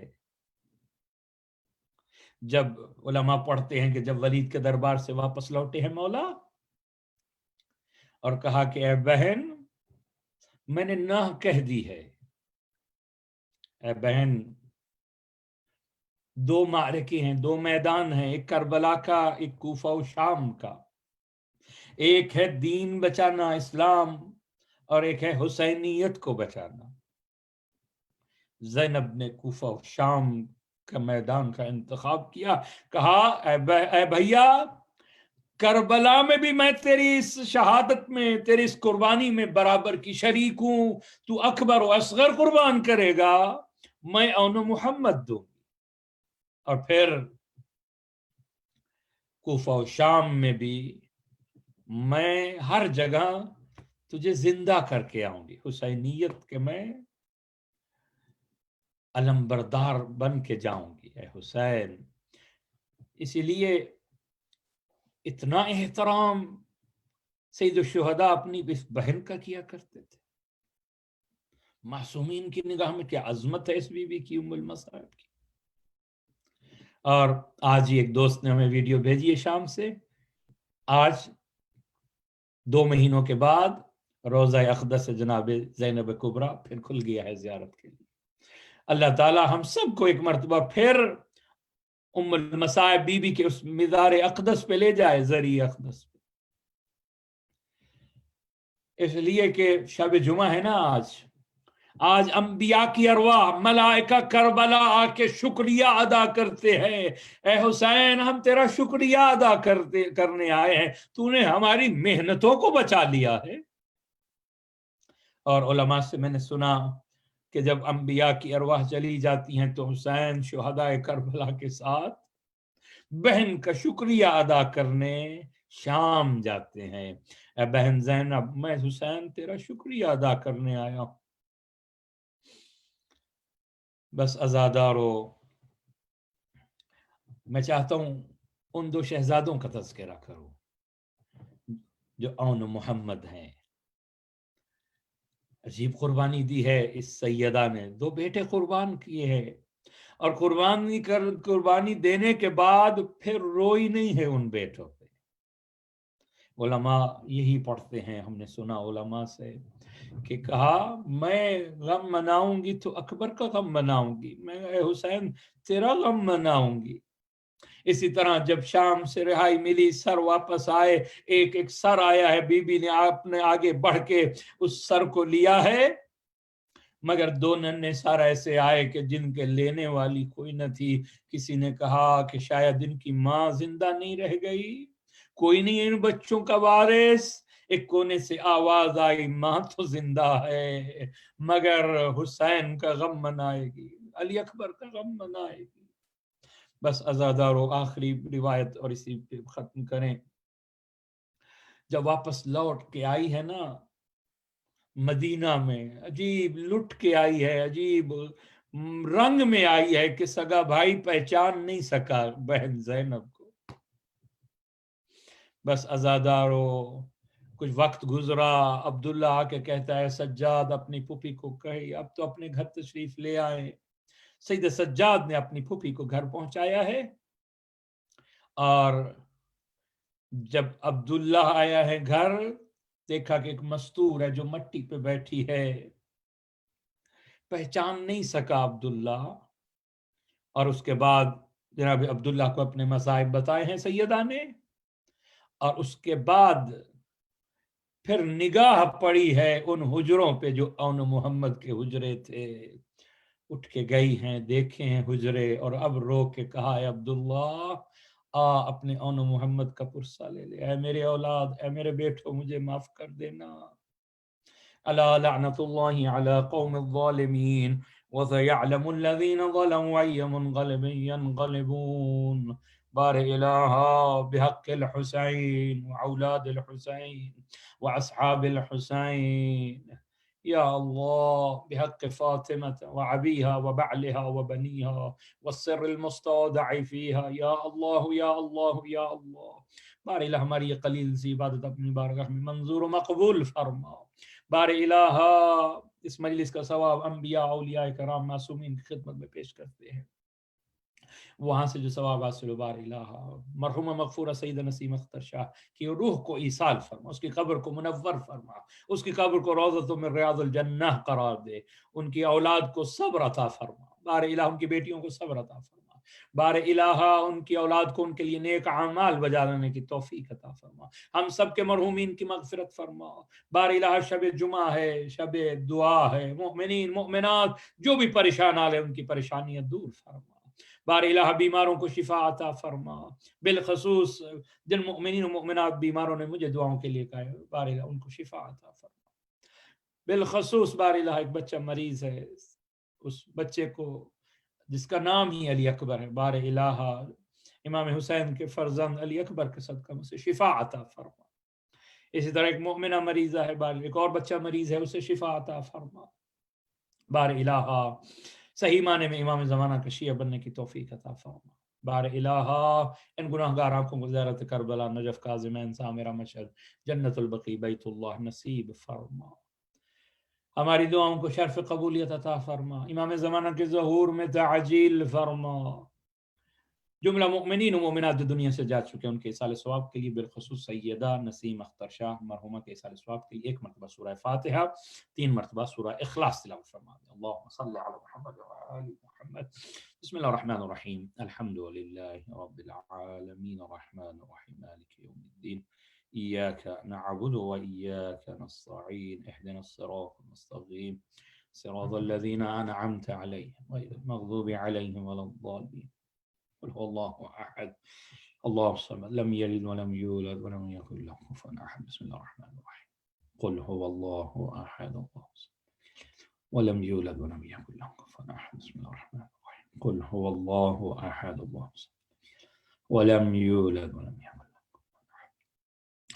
جب علماء پڑھتے ہیں کہ جب ولید کے دربار سے واپس لوٹے ہیں مولا اور کہا کہ اے بہن میں نے نہ کہہ دی ہے. اے بہن، 2 معرکے ہیں، 2 میدان ہیں، ایک کربلا کا، ایک کوفہ و شام کا. ایک ہے دین بچانا، اسلام، اور ایک ہے حسینیت کو بچانا. زینب نے کوفہ و شام کا میدان کا انتخاب کیا. کہا اے بھیا، کربلا میں بھی میں تیری اس شہادت میں، تیری اس قربانی میں برابر کی شریک ہوں. تو اکبر و اصغر قربان کرے گا، میں اون محمد دوں. اور پھر کوفہ و شام میں بھی میں ہر جگہ تجھے زندہ کر کے آؤں گی، حسینیت کے میں علم بردار بن کے جاؤں گی اے حسین. اسی لیے اتنا احترام سید الشہداء اپنی اس بہن کا کیا کرتے تھے. معصومین کی نگاہ میں کیا عظمت ہے اس بی بی کی، ام المصائب کی. اور آج ہی ایک دوست نے ہمیں ویڈیو بھیجی ہے شام سے. آج 2 مہینوں کے بعد روضہ اقدس جناب زینب کبریٰ پھر کھل گیا ہے زیارت کے لیے. اللہ تعالی ہم سب کو ایک مرتبہ پھر ام المصائب بی بی کے اس مزار اقدس پہ لے جائے، زری اقدس پہ. اس لیے کہ شب جمعہ ہے نا آج انبیاء کی ارواح، ملائکہ کربلا آ کے شکریہ ادا کرتے ہیں. اے حسین، ہم تیرا شکریہ ادا کرنے آئے ہیں، تو نے ہماری محنتوں کو بچا لیا ہے. اور علماء سے میں نے سنا کہ جب انبیاء کی ارواح چلی جاتی ہیں تو حسین شہداء کربلا کے ساتھ بہن کا شکریہ ادا کرنے شام جاتے ہیں. اے بہن زینب، میں حسین تیرا شکریہ ادا کرنے آیا ہوں. بس عزادارو، میں چاہتا ہوں ان 2 شہزادوں کا تذکرہ کروں جو اون محمد ہیں. عجیب قربانی دی ہے اس سیدہ نے، 2 بیٹے قربان کیے ہیں، اور قربانی دینے کے بعد پھر روئی نہیں ہے ان بیٹوں پہ. علماء یہی پڑھتے ہیں، ہم نے سنا علماء سے کہ کہا میں غم مناؤں گی تو اکبر کا غم مناؤں گی، میں اے حسین تیرا غم مناؤں گی. اسی طرح جب شام سے رہائی ملی، سر واپس آئے، ایک ایک سر آیا ہے، بی بی نے اپنے آگے بڑھ کے اس سر کو لیا ہے، مگر 2 ننھے سر ایسے آئے کہ جن کے لینے والی کوئی نہ تھی. کسی نے کہا کہ شاید ان کی ماں زندہ نہیں رہ گئی، کوئی نہیں ان بچوں کا وارث. ایک کونے سے آواز آئی، ماں تو زندہ ہے مگر حسین کا غم منائے گی، علی اکبر کا غم منائے گی. بس عزادارو، آخری روایت اور اسی پہ ختم کریں. جب واپس لوٹ کے آئی ہے نا مدینہ میں، عجیب لٹ کے آئی ہے، عجیب رنگ میں آئی ہے کہ سگا بھائی پہچان نہیں سکا بہن زینب کو. بس عزادارو، کچھ وقت گزرا، عبداللہ آ کے کہتا ہے سجاد اپنی پھوپھی کو کہے اب تو اپنے گھر تشریف لے آئے. سید سجاد نے اپنی پھوپھی کو گھر پہنچایا ہے. اور جب عبداللہ آیا ہے گھر، دیکھا کہ ایک مستور ہے جو مٹی پہ بیٹھی ہے. پہچان نہیں سکا عبداللہ، اور اس کے بعد جناب عبداللہ کو اپنے مصائب بتائے ہیں سیدہ نے، اور اس کے بعد پھر نگاہ پڑی ہے ان حجروں پہ جو اون محمد کے حجرے تھے، اٹھ کے گئی ہیں، دیکھے ہیں حجرے، اور اب رو کے کہا ہے عبداللہ اپنے اون محمد کا پرسہ لے لے، اے میرے اولاد، اے میرے بیٹوں، مجھے معاف کر دینا۔ الا لعنت اللہ علی قوم الظالمین وسيعلم الذين ظلموا أي منقلب ينقلبون۔ بار الہ بحق الحسین واولاد الحسین واصحاب الحسین، یا اللہ بحق فاطمة وعبیها وبعلها وبنیها والسر المستودع فيها، یا اللہ یا اللہ یا اللہ۔ بار الہ ہماری یہ قلیل سی عبادت اپنی بارگاہ میں منظور و مقبول فرما۔ بار الہ اس مجلس کا ثواب انبیاء اولیاء کرام معصومین کی خدمت میں پیش کرتے ہیں، وہاں سے جو ثواب حاصل ہو بار الہ مرحومہ مغفورہ سید نسیم اختر شاہ کی روح کو ایصال فرما، اس کی قبر کو منور فرما، اس کی قبر کو روضۃ من ریاض الجنہ قرار دے، ان کی اولاد کو صبر عطا فرما، بار الہ ان کی بیٹیوں کو صبر عطا فرما، بار الہ ان کی اولاد کو ان کے لیے نیک اعمال بجا لانے کی توفیق عطا فرما، ہم سب کے مرحومین کی مغفرت فرما۔ بار الہ شب جمعہ ہے، شب دعا ہے، مومنین مومنات جو بھی پریشان آ رہے ان کی پریشانیاں دور فرما۔ بار الہ بیماروں کو شفا عطا فرما، بالخصوص جن مؤمنین و مؤمنات بیماروں نے مجھے دعاؤں کے لیے کہا ہے، بار الہ ان کو شفا عطا فرما۔ بالخصوص بار الہ ایک بچہ مریض ہے، اس بچے کو جس کا نام ہی علی اکبر ہے، بار الہ امام حسین کے فرزند علی اکبر کے صدقہ میں سے شفا عطا فرما۔ اسی طرح ایک مؤمنہ مریضہ ہے، بار ایک اور بچہ مریض ہے، اسے شفا عطا فرما۔ بار الہ صحیح معنی میں امام زمانہ کا شیعہ بننے کی توفیق عطا فرما۔ بار الہ ان گناہگار آنکھوں کو زیارت کربلا، نجف، کاظمین، سامرہ، مشہد، جنت البقیع، بیت اللہ نصیب فرما۔ ہماری دعاؤں کو شرف قبولیت عطا فرما، امام زمانہ کے ظہور میں تعجیل فرما۔ جملہ مؤمنین و مومنات جو دنیا سے جا چکے ہیں ان کے ایصال ثواب کے لیے، بالخصوص سیدہ نسیم اختر شاہ مرحومہ کے ایصال ثواب کے لیے 1 مرتبہ سورہ فاتحہ، 3 مرتبہ سورہ اخلاص تلاوت فرما دیں۔ اللہم صلی علی محمد وعلی آل محمد۔ بسم اللہ الرحمن الرحیم، الحمد للہ رب العالمین الرحمن الرحیم مالک یوم الدین، ایاک نعبد و ایاک نستعین، اہدنا الصراط المستقیم صراط الذین انعمت علیہم غیر المغضوب علیہم ولا الضالین۔ قل هو الله احد الله الصمد لم يلد ولم يولد ولم يكن له كفوا احد۔ بسم الله الرحمن الرحيم، قل هو الله احد الله الصمد ولم يولد ولم يكن له كفوا احد۔ بسم الله الرحمن الرحيم، قل هو الله احد الله الصمد ولم يولد ولم يكن له كفوا احد۔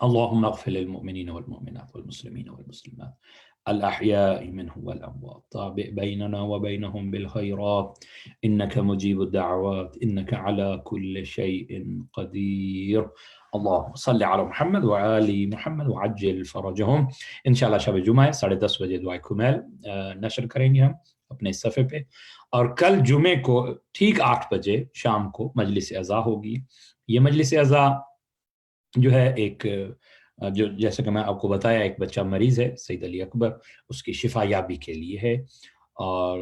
اللهم اغفر للمؤمنين والمؤمنات والمسلمين والمسلمات الأحياء منهم والأموات، طابع بيننا وبينهم بالخيرات إنك مجيب الدعوات إنك على كل شيء قدير۔ اللهم صل على محمد وآل محمد وعجل فرجهم۔ انشاءاللہ شب جمعہ 10:30 بجے دعائے کمیل نشر کریں گے ہم اپنے صفحے پہ، اور کل جمعے کو ٹھیک 8 بجے شام کو مجلس عزا ہوگی۔ یہ مجلس عزا جو ہے ایک جو جیسے کہ میں آپ کو بتایا ایک بچہ مریض ہے سید علی اکبر، اس کی شفا یابی کے لیے ہے، اور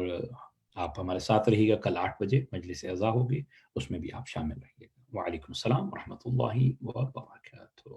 آپ ہمارے ساتھ رہیے گا۔ کل 8 بجے مجلس عزا ہوگی، اس میں بھی آپ شامل رہیے گا۔ وعلیکم السلام ورحمۃ اللہ وبرکاتہ۔